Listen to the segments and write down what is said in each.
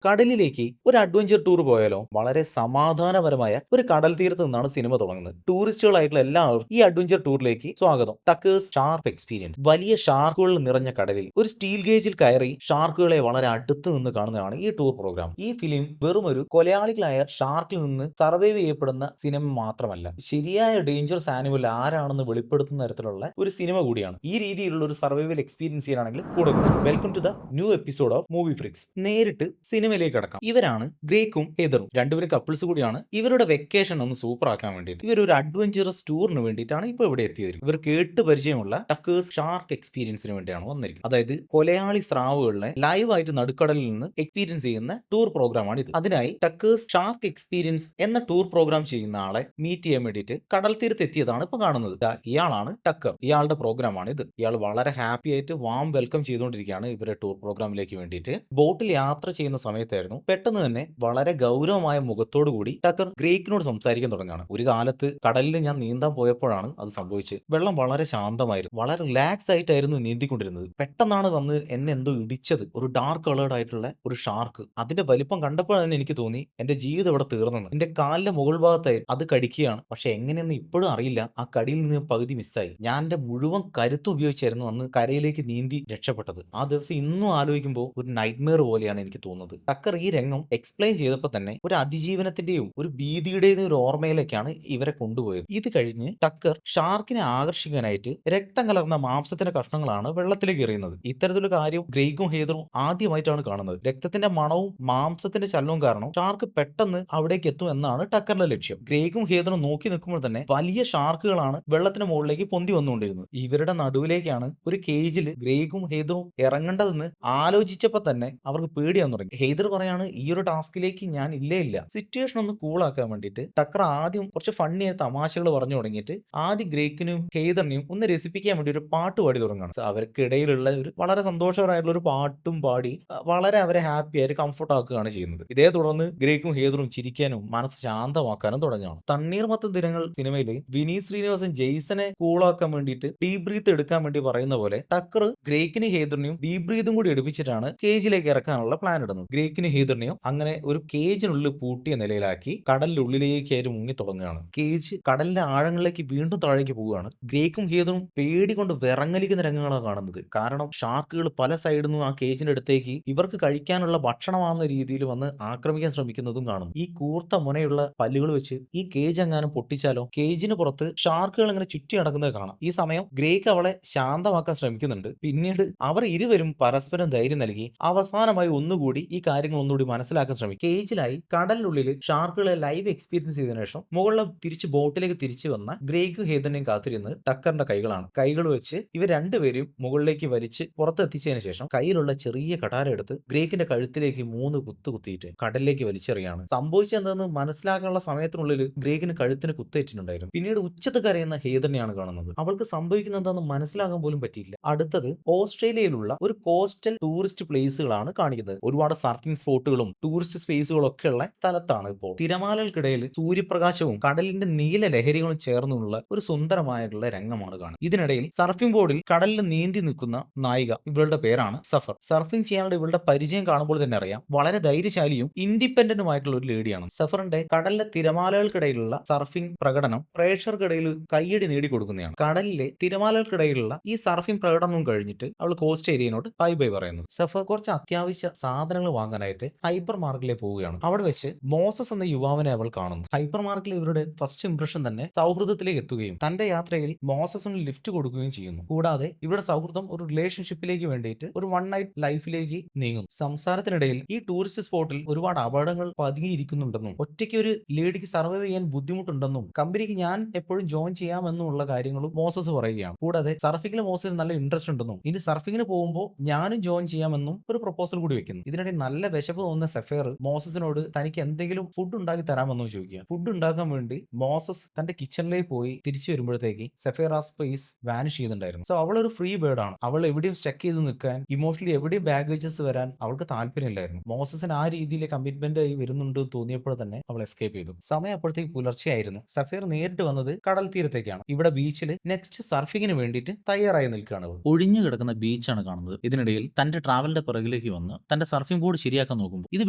കടലിലേക്ക് ഒരു adventure tour പോയാലോ? വളരെ സമാധാനപരമായ ഒരു കടൽ തീരത്ത് നിന്നാണ് സിനിമ തുടങ്ങുന്നത്. ടൂറിസ്റ്റുകളായിട്ടുള്ള എല്ലാവർക്കും ഈ അഡ്വഞ്ചർ ടൂറിലേക്ക് സ്വാഗതം. ടക്കേഴ്സ് ഷാർക്ക് എക്സ്പീരിയൻസ്. വലിയ ഷാർക്കുകൾ നിറഞ്ഞ കടലിൽ ഒരു സ്റ്റീൽ ഗേജിൽ കയറി ഷാർക്കുകളെ വളരെ അടുത്ത് നിന്ന് കാണുന്നതാണ് ഈ ടൂർ പ്രോഗ്രാം. ഈ ഫിലിം വെറും ഒരു കൊലയാളികളായ ഷാർക്കിൽ നിന്ന് സർവൈവ് ചെയ്യപ്പെടുന്ന സിനിമ മാത്രമല്ല, ശരിയായ ഡേഞ്ചറസ് ആനിമൽ ആരാണെന്ന് വെളിപ്പെടുത്തുന്ന തരത്തിലുള്ള ഒരു സിനിമ കൂടിയാണ്. ഈ രീതിയിലുള്ള ഒരു സർവൈവൽ എക്സ്പീരിയൻസ് ചെയ്യാനാണെങ്കിൽ കൂടെ welcome to the new episode of movie freaks. നേരിട്ട് സിനിമയിലേക്ക് കടക്കാം. ഇവരാണ് ഗ്രേക്കും ഹെദറും. രണ്ടുപേരും കപ്പിൾസ് കൂടിയാണ്. ഇവരുടെ വെക്കേഷൻ ഒന്ന് സൂപ്പർ ആക്കാൻ വേണ്ടിയിട്ട് ഇവർ ഒരു അഡ്വഞ്ചറസ് ടൂറിന് വേണ്ടിയിട്ടാണ് ഇപ്പോൾ ഇവിടെ എത്തിയത്. ഇവർ കേട്ട് പരിചയമുള്ള ടക്കേഴ്സ് ഷാർക്ക് എക്സ്പീരിയൻസിന് വേണ്ടിയാണ് വന്നിരിക്കുന്നത്. അതായത് കൊലയാളി സ്രാവുകളിലെ ലൈവായിട്ട് നടുക്കടലിൽ നിന്ന് എക്സ്പീരിയൻസ് ചെയ്യുന്ന ടൂർ പ്രോഗ്രാമാണ് ഇത്. അതിനായി ടക്കേഴ്സ് ഷാർക്ക് എക്സ്പീരിയൻസ് എന്ന ടൂർ പ്രോഗ്രാം ചെയ്യുന്ന ആളെ മീറ്റ് ചെയ്യാൻ വേണ്ടിയിട്ട് കടൽ തീരത്ത് എത്തിയതാണ് ഇപ്പൊ കാണുന്നത്. ഇയാളാണ് ടക്കർ. ഇയാളുടെ പ്രോഗ്രാമാണ് ഇത്. ഇയാൾ വളരെ ഹാപ്പി ആയിട്ട് വാം വെൽക്കം ചെയ്തുകൊണ്ടിരിക്കുകയാണ് ഇവരുടെ ടൂർ പ്രോഗ്രാമിലേക്ക് വേണ്ടിയിട്ട്. ബോട്ടിൽ യാത്ര ചെയ്യുന്ന സമയത്തായിരുന്നു പെട്ടെന്ന് തന്നെ വളരെ ഗൗരവമായ മുഖത്തോടു കൂടി ടക്കർ ഗ്രേക്കിനോട് സംസാരിക്കാൻ തുടങ്ങുകയാണ്. ഒരു കാലത്ത് കടലിൽ ഞാൻ നീന്താൻ പോയപ്പോഴാണ് അത് സംഭവിച്ചത്. വെള്ളം വളരെ ശാന്തമായിരുന്നു, വളരെ റിലാക്സ് ആയിട്ടായിരുന്നു നീന്തിക്കൊണ്ടിരുന്നത്. പെട്ടെന്നാണ് വന്ന് എന്നെ എന്തോ ഇടിച്ചത്. ഒരു ഡാർക്ക് കളേർഡ് ആയിട്ടുള്ള ഒരു ഷാർക്ക്. അതിന്റെ വലിപ്പം കണ്ടപ്പോൾ തന്നെ എനിക്ക് തോന്നി എന്റെ ജീവിതം ഇവിടെ തീർന്നെന്ന്. എന്റെ കാലിന്റെ മുകൾ ഭാഗത്തായി അത് കടിക്കുകയാണ്. പക്ഷെ എങ്ങനെയെന്ന് ഇപ്പോഴും അറിയില്ല. ആ കടിയിൽ നിന്ന് പകുതി മിസ്സായി. ഞാൻ എന്റെ മുഴുവൻ കരുത്ത് ഉപയോഗിച്ചായിരുന്നു അന്ന് കരയിലേക്ക് നീന്തി രക്ഷപ്പെട്ടത്. ആ ദിവസം ഇന്നും ആലോചിക്കുമ്പോൾ ഒരു നൈറ്റ്മെയർ പോലെയാണ് എനിക്ക് തോന്നുന്നത്. ടക്കർ ഈ രംഗം എക്സ്പ്ലെയിൻ ചെയ്തപ്പോൾ തന്നെ ഒരു അതിജീവനത്തിന്റെയും ഒരു ഭീതിയുടെയും ഒരു ഓർമ്മയിലേക്കാണ് ഇവരെ കൊണ്ടുപോയത്. ഇത് കഴിഞ്ഞ് ടക്കർ ഷാർക്കിനെ ആകർഷിക്കാനായിട്ട് രക്തം കലർന്ന മാംസത്തിന്റെ കഷ്ണങ്ങളാണ് വെള്ളത്തിലേക്ക് എറിയുന്നത്. ഇത്തരത്തിലുള്ള കാര്യം ഗ്രേക്കും ഹേദറും ആദ്യമായിട്ടാണ് കാണുന്നത്. രക്തത്തിന്റെ മണവും മാംസത്തിന്റെ ചലനവും കാരണം ഷാർക്ക് പെട്ടെന്ന് അവിടേക്ക് എത്തും എന്നാണ് ടക്കറിന്റെ ലക്ഷ്യം. ഗ്രേക്കും ഹേദറും നോക്കി നിൽക്കുമ്പോൾ തന്നെ വലിയ ഷാർക്കുകളാണ് വെള്ളത്തിന് മുകളിലേക്ക് പൊന്തി വന്നുകൊണ്ടിരുന്നത്. ഇവരുടെ നടുവിലേക്കാണ് ഒരു കേജിൽ ഗ്രേക്കും ഹേദറും ഇറങ്ങേണ്ടതെന്ന് ആലോചിച്ചപ്പോൾ തന്നെ അവർക്ക് പേടിയാൻ തുടങ്ങി. ഹെയ്ദർ പറയാണ്, ഈ ഒരു ടാസ്കിലേക്ക് ഞാൻ ഇല്ല. സിറ്റുവേഷൻ ഒന്ന് കൂളാക്കാൻ വേണ്ടിയിട്ട് ടക്കർ ആദ്യം കുറച്ച് ഫണ്ണിയായ തമാശകൾ പറഞ്ഞു തുടങ്ങിയിട്ട് ആദ്യം ഗ്രേക്കിനും ഹെയ്ദറിനെയും ഒന്ന് രസിപ്പിക്കാൻ വേണ്ടി ഒരു പാട്ട് പാടി തുടങ്ങുകയാണ്. അവർക്കിടയിലുള്ള ഒരു വളരെ സന്തോഷകരമായിട്ടുള്ള ഒരു പാട്ടും പാടി വളരെ അവരെ ഹാപ്പി ആയിട്ട് കംഫർട്ട് ആക്കുകയാണ് ചെയ്യുന്നത്. ഇതേ തുടർന്ന് ഗ്രേക്കും ഹെയ്ദറും ചിരിക്കാനും മനസ്സ് ശാന്തമാക്കാനും തുടങ്ങുകയാണ്. തണ്ണീർമത്തൻ ദിനങ്ങൾ സിനിമയിൽ വിനീത് ശ്രീനിവാസൻ ജെയ്സനെ കൂളാക്കാൻ വേണ്ടിയിട്ട് ഡീപ് ബ്രീത്ത് എടുക്കാൻ വേണ്ടി പറയുന്ന പോലെ ടക്കർ ഗ്രേക്കിനും ഹെയ്ദറിനെയും ഡീപ് ബ്രീത്തും കൂടി എടുപ്പിച്ചിട്ടാണ് കേജിലേക്ക് ഇറക്കാനുള്ള പ്ലാൻ ഇടുന്നത്. ഗ്രേക്കിനും ഹീദറിനെയും അങ്ങനെ ഒരു കേജിനുള്ളിൽ പൂട്ടിയ നിലയിലാക്കി കടലിനുള്ളിലേക്ക് അവർ മുങ്ങി തുടങ്ങുകയാണ്. കേജ് കടലിന്റെ ആഴങ്ങളിലേക്ക് വീണ്ടും താഴേക്ക് പോവുകയാണ്. ഗ്രേക്കും ഹീദറും പേടി കൊണ്ട് വിറങ്ങലിക്കുന്ന രംഗങ്ങളാണ് കാണുന്നത്. കാരണം ഷാർക്കുകൾ പല സൈഡിൽ നിന്നും ആ കേജിന്റെ അടുത്തേക്ക് ഇവർക്ക് കഴിക്കാനുള്ള ഭക്ഷണമാകുന്ന രീതിയിൽ വന്ന് ആക്രമിക്കാൻ ശ്രമിക്കുന്നതും കാണും. ഈ കൂർത്ത മുനയുള്ള പല്ലുകൾ വെച്ച് ഈ കേജ് എങ്ങാനും പൊട്ടിച്ചാലോ? കേജിന് പുറത്ത് ഷാർക്കുകൾ ഇങ്ങനെ ചുറ്റി നടക്കുന്നത് കാണാം. ഈ സമയം ഗ്രേക്ക് അവളെ ശാന്തമാക്കാൻ ശ്രമിക്കുന്നുണ്ട്. പിന്നീട് അവർ ഇരുവരും പരസ്പരം ധൈര്യം നൽകി അവസാനമായി ഒന്നുകൂടി ഈ കാര്യങ്ങൾ ഒന്നുകൂടി മനസ്സിലാക്കാൻ ശ്രമിക്കും. കേജിലായി കടലിനുള്ളിൽ ഷാർക്കുകളെ ലൈവ് എക്സ്പീരിയൻസ് ചെയ്തതിനു ശേഷം മുകളിൽ തിരിച്ച് ബോട്ടിലേക്ക് തിരിച്ചു വന്ന ഗ്രേക്കും ഹേദറിനെയും കാത്തിരുന്നത് ടക്കറിന്റെ കൈകളാണ്. കൈകൾ വെച്ച് ഇവർ രണ്ടുപേരും മുകളിലേക്ക് വലിച്ച് പുറത്തെത്തിച്ചതിന് ശേഷം കയ്യിലുള്ള ചെറിയ കടാര എടുത്ത് ഗ്രേക്കിന്റെ കഴുത്തിലേക്ക് 3 കുത്ത് കുത്തിയിട്ട് കടലിലേക്ക് വലിച്ചെറിയാണ്. സംഭവിച്ചെന്തെന്ന് മനസ്സിലാക്കാനുള്ള സമയത്തിനുള്ളിൽ ഗ്രേക്കിന് കഴുത്തിന് കുത്തേറ്റിട്ടുണ്ടായിരുന്നു. പിന്നീട് ഉച്ചത്ത് കരയുന്ന ഹേദറിനെയാണ് കാണുന്നത്. അവൾക്ക് സംഭവിക്കുന്നത് എന്താണെന്ന് മനസ്സിലാക്കാൻ പോലും പറ്റിയില്ല. അടുത്തത് ഓസ്ട്രേലിയയിലുള്ള ഒരു കോസ്റ്റൽ ടൂറിസ്റ്റ് പ്ലേസുകളാണ് കാണിക്കുന്നത്. ഒരുപാട് സർഫിംഗ് സ്പോട്ടുകളും ടൂറിസ്റ്റ് സ്പേസുകളും ഒക്കെ ഉള്ള സ്ഥലത്താണ് ഇപ്പോൾ. തിരമാലകൾക്കിടയിൽ സൂര്യപ്രകാശവും കടലിന്റെ നീല ലഹരികളും ചേർന്നുള്ള ഒരു സുന്ദരമായിട്ടുള്ള രംഗമാണ് കാണുന്നത്. ഇതിനിടയിൽ സർഫിംഗ് ബോർഡിൽ കടലിൽ നീന്തി നിൽക്കുന്ന നായിക, ഇവളുടെ പേരാണ് സഫർ. സർഫിംഗ് ചെയ്യാനുള്ള ഇവളുടെ പരിചയം കാണുമ്പോൾ തന്നെ അറിയാം വളരെ ധൈര്യശാലിയും ഇൻഡിപെൻഡന്റുമായിട്ടുള്ള ഒരു ലേഡിയാണ്. സഫറിന്റെ കടലിലെ തിരമാലകൾക്കിടയിലുള്ള സർഫിംഗ് പ്രകടനം പ്രേക്ഷകർക്കിടയിൽ കയ്യടി നേടിക്കൊടുക്കുന്നതാണ്. കടലിലെ തിരമാലകൾക്കിടയിലുള്ള ഈ സർഫിംഗ് പ്രകടനവും കഴിഞ്ഞിട്ട് അവൾ കോസ്റ്റ് ഏരിയനോട് ബൈ ബൈ പറയുന്നു. സഫർ കുറച്ച് അത്യാവശ്യ സാധനങ്ങൾ വാങ്ങാനായിട്ട് ഹൈപ്പർ മാർക്കറ്റിലേക്ക് പോവുകയാണ്. അവിടെ വെച്ച് മോസസ് എന്ന യുവാവിനെ അവൾ കാണുന്നു. ഹൈപ്പർ മാർക്കറ്റിൽ ഇവരുടെ ഫസ്റ്റ് ഇംപ്രഷൻ തന്നെ സൗഹൃദത്തിലേക്ക് എത്തുകയും തന്റെ യാത്രയിൽ മോസസിന് ലിഫ്റ്റ് കൊടുക്കുകയും ചെയ്യുന്നു. കൂടാതെ ഇവരുടെ സൗഹൃദം ഒരു റിലേഷൻഷിപ്പിലേക്ക് വേണ്ടിയിട്ട് ഒരു വൺ നൈറ്റ് ലൈഫിലേക്ക് നീങ്ങുന്നു. സംസാരത്തിനിടയിൽ ഈ ടൂറിസ്റ്റ് സ്പോട്ടിൽ ഒരുപാട് അപകടങ്ങൾ പതുങ്ങിയിരിക്കുന്നുണ്ടെന്നും ഒറ്റയ്ക്ക് ഒരു ലേഡിക്ക് സർവൈവ് ചെയ്യാൻ ബുദ്ധിമുട്ടുണ്ടെന്നും കമ്പനിക്ക് ഞാൻ എപ്പോഴും ജോയിൻ ചെയ്യാമെന്നുള്ള കാര്യങ്ങളും മോസസ് പറയുകയാണ്. കൂടാതെ സർഫിംഗിൽ മോസസിന് നല്ല ഇൻട്രസ്റ്റ് ഉണ്ടെന്നും ഇനി സർഫിംഗിന് പോകുമ്പോൾ ഞാനും ജോയിൻ ചെയ്യാമെന്നും ഒരു പ്രപ്പോസൽ കൂടി വെക്കുന്നു. ഇതിനിടെ നല്ല വിശപ്പ് തോന്നുന്ന സഫേർ മോസസിനോട് തനിക്ക് എന്തെങ്കിലും ഫുഡ് ഉണ്ടാക്കി തരാമെന്നോ ചോദിക്കുക. ഫുഡ് ഉണ്ടാക്കാൻ വേണ്ടി മോസസ് തന്റെ കിച്ചണിലേക്ക് പോയി തിരിച്ചു വരുമ്പോഴത്തേക്ക് സഫേർ ആ സ്പേസ് വാനിഷ് ചെയ്തിട്ടുണ്ടായിരുന്നു. സോ അവൾ ഒരു ഫ്രീ ബേർഡ് ആണ്. അവൾ എവിടെയും സ്റ്റക്ക് ചെയ്ത് നിൽക്കാൻ, ഇമോഷണലി എവിടെയും ബാഗേജസ് വരാൻ അവൾക്ക് താല്പര്യമില്ലായിരുന്നു. മോസസിന് ആ രീതിയിൽ കമ്മിറ്റ്മെന്റ് ആയി വരുന്നുണ്ട് തോന്നിയപ്പോൾ തന്നെ അവൾ എസ്കേപ്പ് ചെയ്തു. സമയം അപ്പോഴത്തേക്ക് പുലർച്ചെയായിരുന്നു. സഫേർ നേരിട്ട് വന്നത് കടൽ തീരത്തേക്കാണ്. ഇവിടെ ബീച്ചിൽ നെക്സ്റ്റ് സർഫിങ്ങിന് വേണ്ടിയിട്ട് തയ്യാറായി നിൽക്കുകയാണ്. ഒഴിഞ്ഞു കിടക്കുന്ന ബീച്ചാണ് കാണുന്നത്. ഇതിനിടയിൽ തന്റെ ട്രാവലിന്റെ പിറകിലേക്ക് വന്ന് തന്റെ സർഫിംഗ് ബോർഡ് ശരിയാക്കാൻ നോക്കുമ്പോൾ ഇത്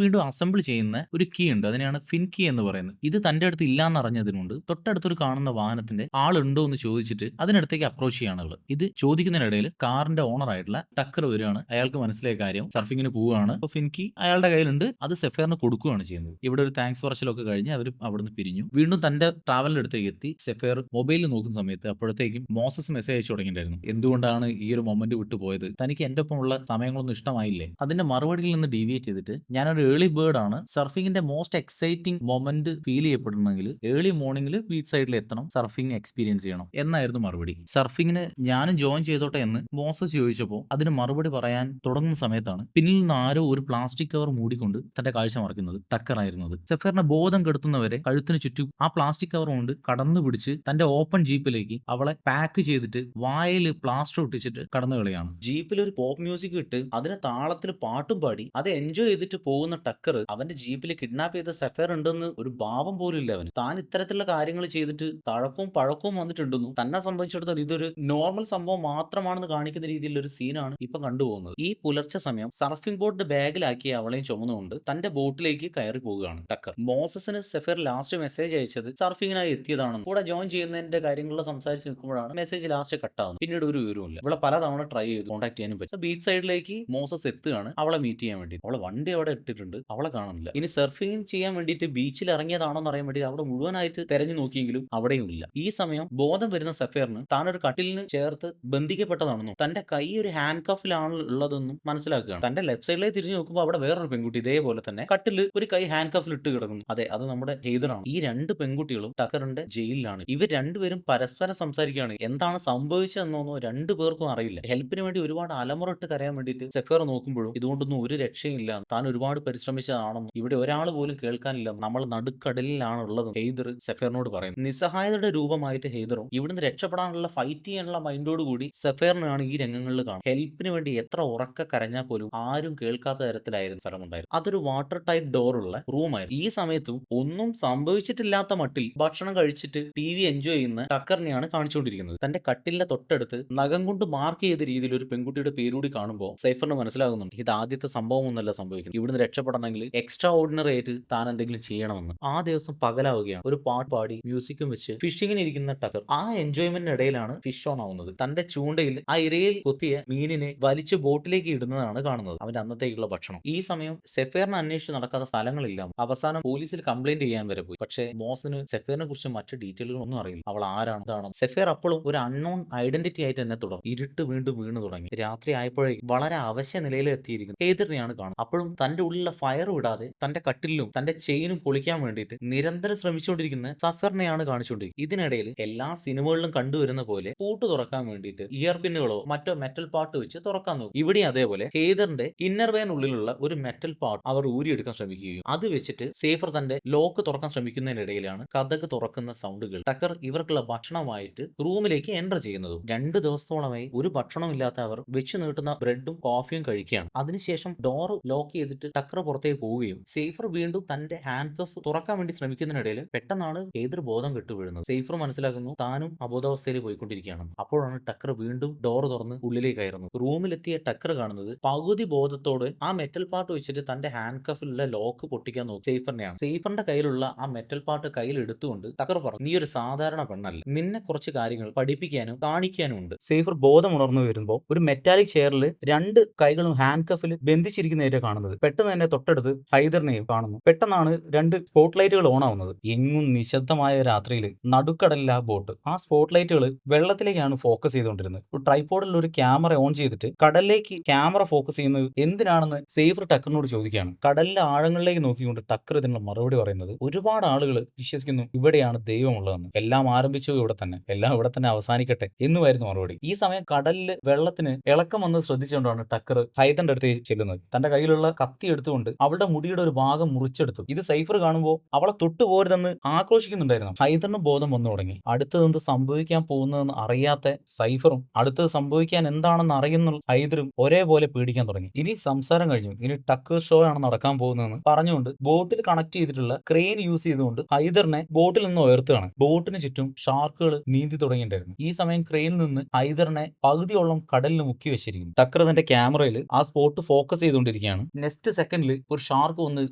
വീണ്ടും അസംബിൾ ചെയ്യുന്ന ഒരു കീ ഉണ്ട്. അതിനെയാണ് ഫിൻ കീ എന്ന് പറയുന്നത്. ഇത് തന്റെ അടുത്ത് ഇല്ലാന്ന് അറിഞ്ഞതിനുണ്ട് തൊട്ടടുത്തൊരു കാണുന്ന വാഹനത്തിന്റെ ആളുണ്ടോ എന്ന് ചോദിച്ചിട്ട് അതിനടുത്തേക്ക് അപ്രോച്ച് ചെയ്യാണ് ആള്. ഇത് ചോദിക്കുന്നതിനിടയിൽ കാറിന്റെ ഓണർ ആയിട്ടുള്ള ടക്കർ വരികയാണ്. അയാൾക്ക് മനസ്സിലായ കാര്യം സർഫിങ്ങിന് പോവുകയാണ്. അപ്പോൾ ഫിൻ കീ അയാളുടെ കയ്യിലുണ്ട്. അത് സെഫേറിന് കൊടുക്കുകയാണ് ചെയ്യുന്നത്. ഇവിടെ ഒരു താങ്ക്സ് പറച്ചിലൊക്കെ കഴിഞ്ഞ് അവർ അവിടുന്ന് പിരിഞ്ഞു. വീണ്ടും തന്റെ ട്രാവലിന്റെ അടുത്തേക്ക് എത്തി. സെഫേർ മൊബൈലിൽ നോക്കുന്ന സമയത്ത് അപ്പോഴത്തേക്കും മോസസ് മെസ്സേജ് അയച്ചു തുടങ്ങിയിട്ടുണ്ടായിരുന്നു. എന്തുകൊണ്ടാണ് ഈ ഒരു മൊമെന്റ് വിട്ടുപോയത്? തനിക്ക് എന്റെ ഒപ്പമുള്ള സമയങ്ങളൊന്നും ഇഷ്ടമായില്ലേ? അതിന്റെ മറുപടിയിൽ നിന്ന് ഡീവിയേറ്റ് ചെയ്തിട്ട് ഞാനൊരു ഏർലി ബേർഡ് ആണ്. സർഫിങ്ങിന്റെ മോസ്റ്റ് എക്സൈറ്റിംഗ് മൊമെന്റ് ഫീൽ ചെയ്യപ്പെടണമെങ്കിൽ ഏർലി മോർണിംഗിൽ ബീച്ച് സൈഡിൽ എത്തണം, സർഫിംഗ് എക്സ്പീരിയൻസ് ചെയ്യണം എന്നായിരുന്നു മറുപടി. സർഫിങ്ങിന് ഞാനും ജോയിൻ ചെയ്തോട്ടെ എന്ന് മോസസ് ചോദിച്ചപ്പോൾ അതിന് മറുപടി പറയാൻ തുടങ്ങുന്ന സമയത്താണ് പിന്നിൽ നിന്ന് ആരോ ഒരു പ്ലാസ്റ്റിക് കവർ മൂടിക്കൊണ്ട് തന്റെ കാഴ്ച മറക്കുന്നത് ടക്കർ ആയിരുന്നത്. സെഫറിന്റെ ബോധം കെടുത്തുന്നവരെ കഴുത്തിന് ചുറ്റും ആ പ്ലാസ്റ്റിക് കവർ കൊണ്ട് കടന്നു പിടിച്ച് തന്റെ ഓപ്പൺ ജീപ്പിലേക്ക് അവളെ പാക്ക് ചെയ്തിട്ട് വായിൽ പ്ലാസ്റ്റർ ഒട്ടിച്ചിട്ട് കടന്നു കളിയാണ്. ജീപ്പിൽ ഒരു പോപ്പ് മ്യൂസിക് ഇട്ട് അതിന് താളത്തിൽ പാട്ടും പാടി അത് എൻജോയ് ചെയ്തിട്ട് പോകുന്ന ടക്കർ അവന്റെ ജീപ്പിൽ കിഡ്നാപ്പ് ചെയ്ത സെഫർ ഉണ്ടെന്ന് ഒരു ഭാവം പോലും ഇല്ല അവന്. താൻ ഇത്തരത്തിലുള്ള കാര്യങ്ങൾ ചെയ്തിട്ട് തഴക്കവും പഴക്കവും വന്നിട്ടുണ്ടെന്നും തന്നെ സംബന്ധിച്ചിടത്തോളം ഇതൊരു നോർമൽ സംഭവം മാത്രമാണെന്ന് കാണിക്കുന്ന രീതിയിലുള്ള ഒരു സീനാണ് ഇപ്പൊ കണ്ടുപോകുന്നത്. ഈ പുലർച്ചെ സമയം സർഫിംഗ് ബോർഡിന്റെ ബാഗിലാക്കി അവളെയും ചുമന്നുകൊണ്ട് തന്റെ ബോട്ടിലേക്ക് കയറി പോവുകയാണ് ടക്കർ. മോസസിന് സെഫർ ലാസ്റ്റ് മെസ്സേജ് അയച്ചത് സർഫിങ്ങിനായി എത്തിയതാണെന്ന് കൂടെ ജോയിൻ ചെയ്യുന്നതിന്റെ കാര്യങ്ങളിൽ സംസാരിച്ച് നിൽക്കുമ്പോഴാണ് മെസ്സേജ് ലാസ്റ്റ് കട്ടാവുന്നത്. പിന്നീട് ഒരു വിവരമില്ല. ഇവിടെ പലതവണ ട്രൈ ചെയ്തു കോൺടാക്ട് ചെയ്യാനും പറ്റും. ബീച്ച് സൈഡിലേക്ക് മോസസ് എത്തുകയാണ് അവളെ മീറ്റ് ചെയ്യാൻ വേണ്ടി. അവളെ വണ്ടി അവിടെ ഇട്ടിട്ടുണ്ട്, അവളെ കാണുന്നില്ല. ഇനി സർഫിംഗ് ചെയ്യാൻ വേണ്ടിയിട്ട് ബീച്ചിൽ ഇറങ്ങിയതാണോ എന്ന് അറിയാൻ വേണ്ടി അവിടെ മുഴുവനായിട്ട് തെരഞ്ഞു നോക്കിയെങ്കിലും അവിടെയും ഇല്ല. ഈ സമയം ബോധം വരുന്ന സെഫേറിന് താനൊരു കട്ടിലിന് ചേർത്ത് ബന്ധിക്കപ്പെട്ടതാണെന്നും തന്റെ കൈ ഒരു ഹാൻഡ് കഫിലാണ് ഉള്ളതെന്നും മനസ്സിലാക്കുകയാണ്. തന്റെ ലെഫ്റ്റ് സൈഡിലേക്ക് തിരിഞ്ഞു നോക്കുമ്പോൾ അവിടെ വേറൊരു പെൺകുട്ടി ഇതേപോലെ തന്നെ കട്ടില് ഒരു കൈ ഹാൻഡ് കഫിൽ ഇട്ട് കിടക്കുന്നു. അതെ, അത് നമ്മുടെ ഹെയ്ദറാണ്. ഈ രണ്ട് പെൺകുട്ടികളും ടക്കറിന്റെ ജയിലിലാണ്. ഇവർ രണ്ടുപേരും പരസ്പരം സംസാരിക്കുകയാണ്. എന്താണ് സംഭവിച്ചതെന്നൊന്നും രണ്ടുപേർക്കും അറിയില്ല. ഹെൽപ്പിന് വേണ്ടി ഒരുപാട് അലമുറട്ട് കരയാൻ വേണ്ടിയിട്ട് സെഫേർ നോക്കുമ്പോഴും ഇതുകൊണ്ടൊന്നും ഒരു രക്ഷയില്ല, താൻ ഒരുപാട് പരിശ്രമിച്ചതാണെന്നും ഇവിടെ ഒരാൾ പോലും കേൾക്കാനില്ല, നമ്മൾ നടുക്കടലിലാണ് ഉള്ളതും ഹെയ്ദർ സെഫേറിനോട് പറയുന്നു. നിസ്സഹായതയുടെ രൂപമായിട്ട് ഹെയ്ദറും ഇവിടുന്ന് രക്ഷപ്പെടാനുള്ള ഫൈറ്റ് ചെയ്യാനുള്ള മൈൻഡോട് കൂടി സെഫേറിനാണ് ഈ രംഗങ്ങളിൽ കാണും. ഹെൽപ്പിന് വേണ്ടി എത്ര ഉറക്ക കരഞ്ഞാൽ പോലും ആരും കേൾക്കാത്ത തരത്തിലായിരുന്നു സ്ഥലമുണ്ടായിരുന്നു. അതൊരു വാട്ടർ ടൈപ്പ് ഡോറുള്ള റൂമായിരുന്നു. ഈ സമയത്തും ഒന്നും സംഭവിച്ചിട്ടില്ലാത്ത മട്ടിൽ ഭക്ഷണം കഴിച്ചിട്ട് TV എൻജോയ് ചെയ്യുന്ന ടക്കറിനെയാണ് കാണിച്ചുകൊണ്ടിരിക്കുന്നത്. തന്റെ കട്ടിലിന്റെ തൊട്ടടുത്ത് നഖം കൊണ്ട് മാർക്ക് ചെയ്ത രീതിയിൽ ഒരു പെൺകുട്ടിയുടെ പേരൂടി കാണുമ്പോൾ സൈഫറിന് മനസ്സിലാകുന്നുണ്ട് ഇത് ആദ്യത്തെ സംഭവം ഒന്നല്ല സംഭവിക്കുന്നത്. ഇവിടുന്ന് രക്ഷപ്പെടണമെങ്കിൽ എക്സ്ട്രാ ഓർഡിനറി ആയിട്ട് താൻ എന്തെങ്കിലും ചെയ്യണമെന്ന്. ആ ദിവസം പകലാവുകയാണ്. ഒരു പാട്ട് പാടി മ്യൂസിക്കും വെച്ച് ഫിഷിങ്ങിന് ഇരിക്കുന്ന ടക്കർ ആ എൻജോയ്മെന്റിനിടയിലാണ് ഫിഷ് ഓൺ ആവുന്നത്. തന്റെ ചൂണ്ടയിൽ ആ ഇരയിൽ കൊത്തിയ മീനിനെ വലിച്ച് ബോട്ടിലേക്ക് ഇടുന്നതാണ് കാണുന്നത്, അവന്റെ അന്നത്തേക്കുള്ള ഭക്ഷണം. ഈ സമയം സെഫേറിനെ അന്വേഷിച്ച് നടക്കാത്ത സ്ഥലങ്ങളില്ല. അവസാനം പോലീസിൽ കംപ്ലൈന്റ് ചെയ്യാൻ വരെ പോയി. പക്ഷേ മോസിന് സെഫേറിനെ കുറിച്ച് മറ്റു ഡീറ്റെയിലുകൾ ഒന്നും അറിയില്ല. അവൾ ആരാണ് ഇതാണ്. സെഫേർ അപ്പോഴും ഒരു അൺനോൺ ഐഡന്റിറ്റി ആയിട്ട് തന്നെ തുടർന്നു. ഇരുട്ട് വീണ്ടും വീണ് തുടങ്ങി. രാത്രി ആയപ്പോഴേക്കും വളരെ അവശ്യ നിലയിൽ എത്തിയിരിക്കുന്നു ഹെയ്ദറിനെയാണ് കാണുന്നത്. അപ്പോഴും തന്റെ ഉള്ളിലെ ഫയർ വിടാതെ തന്റെ കട്ടിലും തന്റെ ചെയിനും പൊളിക്കാൻ വേണ്ടിയിട്ട് നിരന്തരം ശ്രമിച്ചുകൊണ്ടിരിക്കുന്ന സഫറിനെയാണ് കാണിച്ചുകൊണ്ടിരിക്കുന്നത്. ഇതിനിടയിൽ എല്ലാ സിനിമകളിലും കണ്ടുവരുന്ന പോലെ പൂട്ട് തുറക്കാൻ വേണ്ടിയിട്ട് ഇയർ പിന്നുകളോ മറ്റോ മെറ്റൽ പാർട്ട് വെച്ച് തുറക്കാൻ നോക്കും. ഇവിടെ അതേപോലെ ഹെയ്ദറിന്റെ ഇന്നർ വേനുള്ളിലുള്ള ഒരു മെറ്റൽ പാർട്ട് അവർ ഊരിയെടുക്കാൻ ശ്രമിക്കുകയും അത് വെച്ചിട്ട് സേഫർ തന്റെ ലോക്ക് തുറക്കാൻ ശ്രമിക്കുന്നതിനിടയിലാണ് കഥക് തുറക്കുന്ന സൗണ്ടുകൾ. ടക്കർ ഇവർക്കുള്ള ഭക്ഷണമായിട്ട് റൂമിലേക്ക് എൻ്റർ ചെയ്യുന്നതും 2 ദിവസത്തോളമായി ഒരു ഭക്ഷണമില്ലാത്ത അവർ വെച്ച് നീട്ടുന്ന ബ്രെഡും കോഫിയും കഴിക്കുകയാണ്. അതിനുശേഷം ഡോർ ലോക്ക് ചെയ്തിട്ട് ടക്കർ പുറത്തേക്ക് പോവുകയും സേഫർ വീണ്ടും തന്റെ ഹാൻഡ് കഫ് തുറക്കാൻ വേണ്ടി ശ്രമിക്കുന്നതിനിടയിൽ പെട്ടെന്നാണ് ഏതൊരു ബോധം കെട്ടുവീഴുന്നത്. സേഫർ മനസ്സിലാക്കുന്നു താനും അബോധാവസ്ഥയിൽ പോയിക്കൊണ്ടിരിക്കുകയാണ്. അപ്പോഴാണ് ടക്കർ വീണ്ടും ഡോർ തുറന്ന് ഉള്ളിലേക്ക് കയറുന്നത്. റൂമിലെത്തിയ ടക്കർ കാണുന്നത് പകുതി ബോധത്തോട് ആ മെറ്റൽ പാർട്ട് വെച്ചിട്ട് തന്റെ ഹാൻഡ് കഫിലുള്ള ലോക്ക് പൊട്ടിക്കാൻ നോക്കും സേഫറിനെയാണ്. സേഫറിന്റെ കയ്യിലുള്ള ആ മെറ്റൽ പാർട്ട് കയ്യിൽ എടുത്തുകൊണ്ട് ടക്കർ പറഞ്ഞു, നീ ഒരു സാധാരണ പെണ്ണല്ല, നിന്നെ കുറച്ച് കാര്യങ്ങൾ പഠിപ്പിക്കാനും കാണിക്കാനും ഉണ്ട്. സേഫർ ബോധം ഉണർന്നു വരുമ്പോൾ ഒരു മെറ്റാലിക് ചെയറിൽ 2 കൈകളും ഹാൻഡ് കഫിൽ ബന്ധിച്ചിരിക്കുന്നതായിട്ട് കാണുന്നത്. പെട്ടെന്ന് തന്നെ തൊട്ടടുത്ത് ഹൈദറിനെയും കാണുന്നു. പെട്ടെന്നാണ് 2 സ്പോട്ട് ലൈറ്റുകൾ ഓൺ ആവുന്നത്. എങ്ങും നിശബ്ദമായ രാത്രിയിൽ നടുക്കടലിൽ ആ ബോട്ട് ആ സ്പോട്ട് ലൈറ്റുകൾ വെള്ളത്തിലേക്കാണ് ഫോക്കസ് ചെയ്തുകൊണ്ടിരുന്നത്. ഒരു ട്രൈപോഡിൽ ഒരു ക്യാമറ ഓൺ ചെയ്തിട്ട് കടലിലേക്ക് ക്യാമറ ഫോക്കസ് ചെയ്യുന്നത് എന്തിനാണെന്ന് സേഫർ ടക്കറിനോട് ചോദിക്കുകയാണ്. കടലിലെ ആഴങ്ങളിലേക്ക് നോക്കിക്കൊണ്ട് ടക്കർ ഇതിനുള്ള മറുപടി പറയുന്നത്, ഒരുപാട് ആളുകൾ വിശ്വസിക്കുന്നു ഇവിടെയാണ് ദൈവമുള്ളതെന്ന്. എല്ലാം ആരംഭിച്ചു ഇവിടെ തന്നെ, എല്ലാം ഇവിടെ തന്നെ അവസാനിക്കട്ടെ എന്നുമായിരുന്നു മറുപടി. ഈ സമയം കടലിൽ വെള്ളത്തിന് ഇളക്കം വന്ന് ശ്രദ്ധിച്ചുകൊണ്ടാണ് ടക്കർ ഹൈദറിന്റെ അടുത്തേക്ക് ചെല്ലുന്നത്. തന്റെ കയ്യിലുള്ള കത്തി എടുത്തുകൊണ്ട് അവളുടെ മുടിയുടെ ഒരു ഭാഗം മുറിച്ചെടുത്തു. ഇത് സൈഫർ കാണുമ്പോൾ അവളെ തൊട്ടുപോരുതെന്ന് ആക്രോശിക്കുന്നുണ്ടായിരുന്നു. ഹൈദറിന് ബോധം വന്നു തുടങ്ങി. അടുത്തത് എന്ത് സംഭവിക്കാൻ പോകുന്നതെന്ന് അറിയാത്ത സൈഫറും അടുത്തത് സംഭവിക്കാൻ എന്താണെന്ന് അറിയുന്ന ഹൈദറും ഒരേപോലെ പേടിക്കാൻ തുടങ്ങി. ഇനി സംസാരം കഴിഞ്ഞു, ഇനി ടക്കർ ഷോ ആണ് നടക്കാൻ പോകുന്നതെന്ന് പറഞ്ഞുകൊണ്ട് ബോട്ടിൽ കണക്ട് ചെയ്തിട്ടുള്ള ക്രെയിൻ യൂസ് ചെയ്തുകൊണ്ട് ഹൈദറിനെ ബോട്ടിൽ നിന്ന് ഉയർത്തുകയാണ്. ബോട്ടിന് ചുറ്റും ഷാർക്കുകൾ നീന്തി തുടങ്ങിയിട്ടുണ്ടായിരുന്നു. ഈ സമയം ക്രെയിനിൽ നിന്ന് ഹൈദറിനെ പകുതിയോളം കടലിൽ മുക്കി വെച്ചിരിക്കുന്നു. ടക്കർ തന്റെ ക്യാമറയിൽ ആ സ്പോട്ട് ഫോക്കസ് ചെയ്തുകൊണ്ടിരിക്കുകയാണ്. നെക്സ്റ്റ് സെക്കൻഡിൽ ഒരു ഷാർക്ക് വന്ന്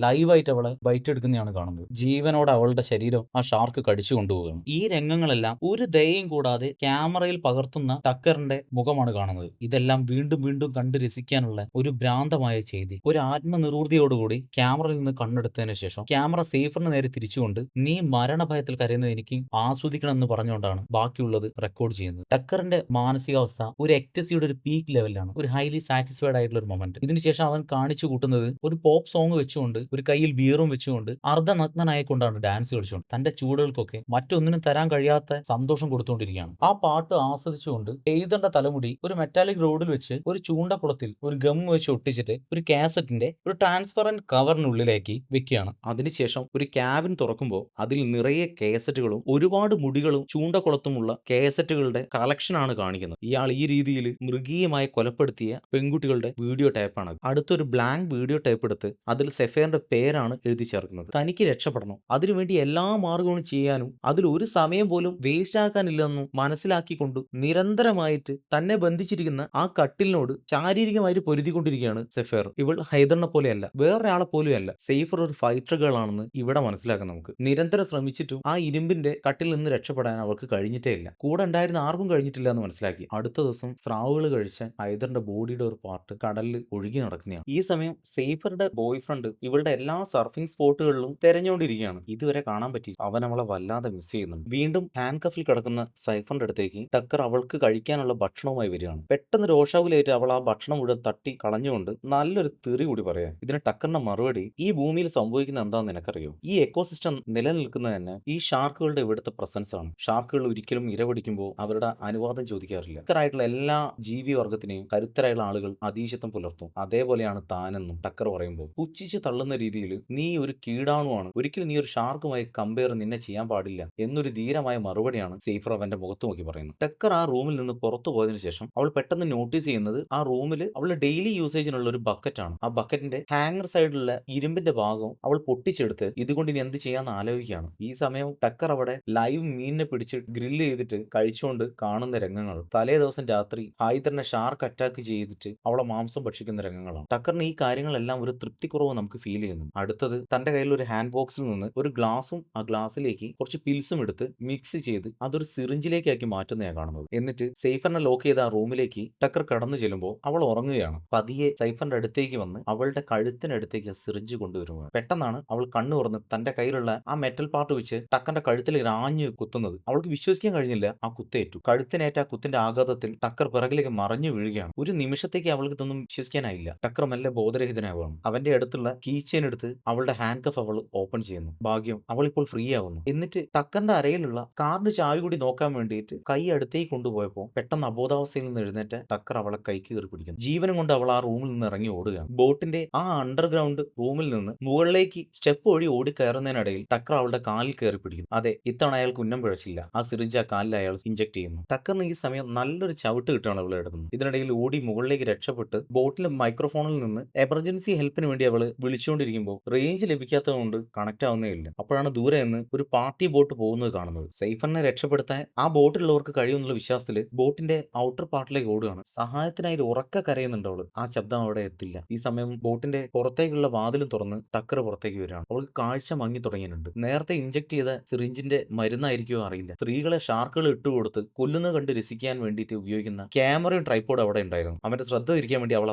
ലൈവായിട്ട് അവളെ ബൈറ്റ് എടുക്കുന്നതാണ് കാണുന്നത്. ജീവനോടെ അവളുടെ ശരീരം ആ ഷാർക്ക് കടിച്ചു കൊണ്ടുപോവുകയാണ്. ഈ രംഗങ്ങളെല്ലാം ഒരു ദയയും കൂടാതെ ക്യാമറയിൽ പകർത്തുന്ന ടക്കറിന്റെ മുഖമാണ് കാണുന്നത്. ഇതെല്ലാം വീണ്ടും വീണ്ടും കണ്ട് രസിക്കാനുള്ള ഒരു ഭ്രാന്തമായ ചെയ്തി. ഒരു ആത്മനിർവൃതിയോടുകൂടി ക്യാമറയിൽ നിന്ന് കണ്ണെടുത്തതിന് ശേഷം ക്യാമറ സേഫറിന് നേരെ തിരിച്ചുകൊണ്ട് നീ മരണഭയത്തിൽ കരയുന്നത് എനിക്ക് ആസ്വദിക്കണം എന്ന് പറഞ്ഞുകൊണ്ടാണ് ബാക്കിയുള്ളത് റെക്കോർഡ് ചെയ്യുന്നത്. ടക്കറിന്റെ മാനസികാവസ്ഥ ഒരു എക്ടസിയുടെ ഒരു പീക്ക് ലെവലിലാണ്, ഒരു ഹൈലി സാറ്റിസ്ഫൈഡ് ആയിട്ടുള്ള ഒരു മൊമെന്റ്. ഇതിനുശേഷം അവൻ കാണിച്ചു കൂട്ടുന്നത് ഒരു പോപ്പ് സോങ് വെച്ചുകൊണ്ട്, ഒരു കയ്യിൽ ബിയറും വെച്ചുകൊണ്ട്, അർദ്ധനഗ്നനായിക്കൊണ്ടാണ് ഡാൻസ് കളിച്ചുകൊണ്ട് തന്റെ ചൂടുകൾക്കൊക്കെ മറ്റൊന്നിനും തരാൻ കഴിയാത്ത സന്തോഷം കൊടുത്തുകൊണ്ടിരിക്കുകയാണ്. ആ പാട്ട് ആസ്വദിച്ചുകൊണ്ട് എയ്തറിന്റെ തലമുടി ഒരു മെറ്റാലിക് റോഡിൽ വെച്ച് ഒരു ചൂണ്ടക്കുളത്തിൽ ഒരു ഗം വെച്ച് ഒട്ടിച്ചിട്ട് ഒരു കാസറ്റിന്റെ ഒരു ട്രാൻസ്പെറന്റ് കവറിനുള്ളിലേക്ക് വെക്കുകയാണ്. അതിനുശേഷം ഒരു ക്യാബിൻ തുറക്കുമ്പോൾ അതിൽ നിറയെ കേസറ്റുകളും ഒരുപാട് മുടികളും ചൂണ്ടക്കുളത്തുമുള്ള കേസറ്റുകളുടെ കളക്ഷനാണ് കാണിക്കുന്നത്. ഇയാൾ ഈ രീതിയിൽ മൃഗീയമായി കൊലപ്പെടുത്തിയ പെൺകുട്ടികളുടെ വീഡിയോ ടേപ്പാണ്. അടുത്തൊരു ബ്ലാങ്ക് വീഡിയോ ടേപ്പ് എടുത്ത് അതിൽ സെഫേറിന്റെ പേരാണ് എഴുതി ചേർക്കുന്നത്. തനിക്ക് രക്ഷപ്പെടണം, അതിനുവേണ്ടി എല്ലാ മാർഗവും ചെയ്യാനും അതിൽ ഒരു സമയം പോലും വേസ്റ്റ് ആക്കാനില്ലെന്നും മനസ്സിലാക്കിക്കൊണ്ട് നിരന്തരമായിട്ട് തന്നെ ബന്ധിച്ചിരിക്കുന്ന ആ കട്ടിലിനോട് ശാരീരികമായി പൊരുതിക്കൊണ്ടിരിക്കുകയാണ് സെഫേർ. ഇവൾ ഹൈദറിനെ പോലെയല്ല, വേറൊരാളെ പോലെയല്ല. സേഫർ ഒരു ഫൈറ്റർ ഗേൾ ആണെന്ന് ഇവിടെ മനസ്സിലാക്കാം നമുക്ക്. നിരന്തരം ശ്രമിച്ചിട്ടും ആ ഇരുമ്പിന്റെ കട്ടിൽ നിന്ന് രക്ഷപ്പെടാൻ അവൾക്ക് കഴിഞ്ഞിട്ടേ ഇല്ല. കൂടെ ഉണ്ടായിരുന്ന ആർക്കും കഴിഞ്ഞിട്ടില്ല എന്ന് മനസ്സിലാക്കി. അടുത്ത ദിവസം സ്രാവുകൾ കഴിച്ച ഹൈദറിന്റെ ബോഡിയുടെ ഒരു പാർട്ട് കടലിൽ ഒഴുകി നടക്കുന്നതാണ്. ഈ സമയം സേഫറുടെ ബോയ് ഫ്രണ്ട് ഇവളുടെ എല്ലാ സർഫിംഗ് സ്പോട്ടുകളിലും തെരഞ്ഞുകൊണ്ടിരിക്കുകയാണ്. ഇതുവരെ കാണാൻ പറ്റി. അവൻ അവളെ വല്ലാതെ മിസ് ചെയ്യുന്നുണ്ട്. വീണ്ടും ഹാൻഡ് കഫിൽ കിടക്കുന്ന സൈഫറിന്റെ അടുത്തേക്ക് ടക്കർ അവൾക്ക് കഴിക്കാനുള്ള ഭക്ഷണവുമായി വരികയാണ്. പെട്ടെന്ന് രോഷാകുലായിട്ട് അവൾ ആ ഭക്ഷണം മുഴുവൻ തട്ടി കളഞ്ഞുകൊണ്ട് നല്ലൊരു തെറി കൂടി പറയാം. ഇതിന് ടക്കറിന്റെ മറുപടി, ഈ ഭൂമിയിൽ സംഭവിക്കുന്ന എന്താണെന്ന് നിനക്കറിയോ? ഈ എക്കോസിസ്റ്റം നിലനിൽക്കുന്നത് തന്നെ ഈ ഷാർക്കുകളുടെ ഇവിടുത്തെ പ്രസൻസ് ആണ്. ഷാർക്കുകൾ ഒരിക്കലും ഇരപിടിക്കുമ്പോൾ അവരുടെ അനുവാദം ചോദിക്കാറില്ല. ടക്കറായിട്ടുള്ള എല്ലാ ജീവിവർഗത്തിനെയും കരുത്തരായുള്ള ആളുകൾ അതീശത്വം പുലർത്തും. അതേപോലെയാണ് താനെന്നും ടക്കർ പറയുമ്പോൾ പുച്ഛിച്ച് തള്ളുന്ന രീതിയിൽ നീ ഒരു കീടാണുവാണ്, ഒരിക്കലും നീ ഒരു ഷാർക്കുമായി കമ്പയർ നിന്നെ ചെയ്യാൻ പാടില്ല എന്നൊരു ധീരമായ മറുപടിയാണ് സേഫർ അവന്റെ മുഖത്ത് നോക്കി പറയുന്നത്. ടക്കർ ആ റൂമിൽ നിന്ന് പുറത്തു പോയതിനു ശേഷം അവൾ പെട്ടെന്ന് നോട്ടീസ് ചെയ്യുന്നത് ആ റൂമിൽ അവളുടെ ഡെയിലി യൂസേജിനുള്ള ഒരു ബക്കറ്റാണ്. ആ ബക്കറ്റിന്റെ ഹാങ്ങർ സൈഡിലുള്ള ഇരുമ്പിന്റെ ഭാഗം അവൾ പൊട്ടിച്ചെടുത്ത് ഇതുകൊണ്ട് ഇനി എന്ത് ചെയ്യാന്ന് ആലോചിക്കുകയാണ്. ഈ സമയം ടക്കർ അവിടെ ലൈവ് മീനിനെ പിടിച്ച് ഗ്രില്ല് ചെയ്തിട്ട് കഴിച്ചുകൊണ്ട് കാണുന്ന രംഗങ്ങൾ, തലേ ദിവസം രാത്രി ഹൈദറിനെ ഷാർക്ക് അറ്റാക്ക് ചെയ്തിട്ട് അവളെ മാംസം ഭക്ഷിക്കുന്ന രംഗങ്ങളാണ്. ടക്കറിന് ഈ കാര്യങ്ങളെല്ലാം ഒരു തൃപ്തിക്കുറവ് നമുക്ക് ഫീൽ ചെയ്യുന്നു. അടുത്തത് തന്റെ കയ്യിൽ ഒരു ഹാൻഡ് ബോക്സിൽ നിന്ന് ഒരു ഗ്ലാസും ആ ഗ്ലാസ്സിലേക്ക് കുറച്ച് പിൽസും എടുത്ത് മിക്സ് ചെയ്ത് അതൊരു സിറിഞ്ചിലേക്കാക്കി മാറ്റുന്നതാണ് കാണുന്നത്. എന്നിട്ട് സൈഫറിനെ ലോക്ക് ചെയ്ത ആ റൂമിലേക്ക് ടക്കർ കടന്നു ചെല്ലുമ്പോൾ അവൾ ഉറങ്ങുകയാണ്. പതിയെ സൈഫറിന്റെ അടുത്തേക്ക് വന്ന് അവളുടെ കഴുത്തിനടുത്തേക്ക് ആ സിറിഞ്ച് കൊണ്ടുവരുകയാണ്. പെട്ടെന്നാണ് അവൾ കണ്ണു തുറന്ന് തന്റെ കയ്യിലുള്ള ആ മെറ്റൽ പാർട്ട് വെച്ച് ടക്കറിന്റെ കഴുത്തിൽ ആഞ്ഞു കുത്തുന്നത്. അവൾക്ക് വിശ്വസിക്കാൻ കഴിഞ്ഞില്ല. ആ കുത്തേറ്റു. കഴുത്തിനേറ്റ ആ കുത്തിന്റെ ആഘാതത്തിൽ ടക്കർ പിറകിലേക്ക് മറിഞ്ഞു വീഴുകയാണ്. ഒരു നിമിഷത്തേക്ക് അവൾക്ക് ഇതൊന്നും വിശ്വസിക്കാനായില്ല. ടക്കർ മെല്ലെ ബോധരഹിതനാവുകയാണ്. അവന്റെ അടുത്തുള്ള കീ ചെയിൻ എടുത്ത് അവളുടെ ഹാൻഡ് കഫ് അവൾ ഓപ്പൺ ചെയ്യുന്നു. ഭാഗ്യം, അവൾ ഇപ്പോൾ ഫ്രീ ആവുന്നു. എന്നിട്ട് ടക്കറിന്റെ അരയിലുള്ള കാറിന്റെ ചാവി കൂടി നോക്കാൻ വേണ്ടിയിട്ട് കൈ അടുത്തേക്ക് കൊണ്ടുപോയപ്പോൾ പെട്ടെന്ന് അബോധാവസ്ഥയിൽ നിന്ന് എഴുന്നേറ്റ് ടക്കർ അവളെ കൈക്ക് കയറി പിടിക്കുന്നു. ജീവനം കൊണ്ട് അവൾ ആ റൂമിൽ നിന്ന് ഇറങ്ങി ഓടുകയാണ്. ബോട്ടിന്റെ ആ അണ്ടർഗ്രൗണ്ട് റൂമിൽ നിന്ന് മുകളിലേക്ക് സ്റ്റെപ്പ് വഴി ഓടി കയറുന്നതിനിടയിൽ ടക്കർ അവളുടെ കാലിൽ കയറി പിടിക്കുന്നു. അതെ, ഇത്തവണ അയാൾക്ക് ഉന്നം പിഴച്ചില്ല. ആ സിറിഞ്ച് ആ കാലിൽ അയാൾ ഇഞ്ചക്ട് ചെയ്യുന്നു. ടക്കറിന് ഈ സമയം നല്ലൊരു ചവിട്ട് കിട്ടുകയാണ് അവൾ എടുക്കുന്നത്. ഇതിനിടയിൽ ഓടി മുകളിലേക്ക് രക്ഷപ്പെട്ട് ബോട്ടിലെ മൈക്രോഫോണിൽ നിന്ന് എമർജൻസി ഹെൽപ്പിന് വേണ്ടി അവൾ വിളിച്ചുകൊണ്ടിരിക്കുമ്പോൾ റേഞ്ച് ലഭിക്കാത്തതുകൊണ്ട് കണക്ട് ആവുന്നേ ഇല്ല. അപ്പോഴാണ് ദൂരെ നിന്ന് ഒരു പാർട്ടി ബോട്ട് പോകുന്നത് കാണുന്നത്. സൈഫറിനെ രക്ഷപ്പെടുത്താൻ ആ ബോട്ടിലുള്ളവർക്ക് കഴിയുമെന്നുള്ള വിശ്വാസത്തിൽ ബോട്ടിന്റെ ഔട്ടർ പാർട്ടിലേക്ക് ഓടുകയാണ്. സഹായത്തിനായി ഉറക്ക കരയുന്നുണ്ട് അവള്. ആ ശബ്ദം അവിടെ എത്തില്ല. ഈ സമയം ബോട്ടിന്റെ പുറത്തേക്കുള്ള വാതിലും തുറന്ന് ടക്കർ പുറത്തേക്ക് വരികയാണ്. അവൾക്ക് കാഴ്ച മങ്ങി തുടങ്ങിയിട്ടുണ്ട്. നേരത്തെ ഇഞ്ചക്ട് ചെയ്ത സിറിഞ്ചിന്റെ മരുന്നായിരിക്കുമോ അറിയില്ല. സ്ത്രീകളെ ഷാർക്കുകൾ ഇട്ടുകൊടുത്ത് കൊല്ലുന്നത് കണ്ട് രസിക്കാൻ വേണ്ടിയിട്ട് ഉപയോഗിക്കുന്ന ക്യാമറയും ട്രൈപ്പോഡ് അവിടെ ഉണ്ടായിരുന്നു. അവന്റെ ശ്രദ്ധ തിരിക്കാൻ വേണ്ടി അവൾ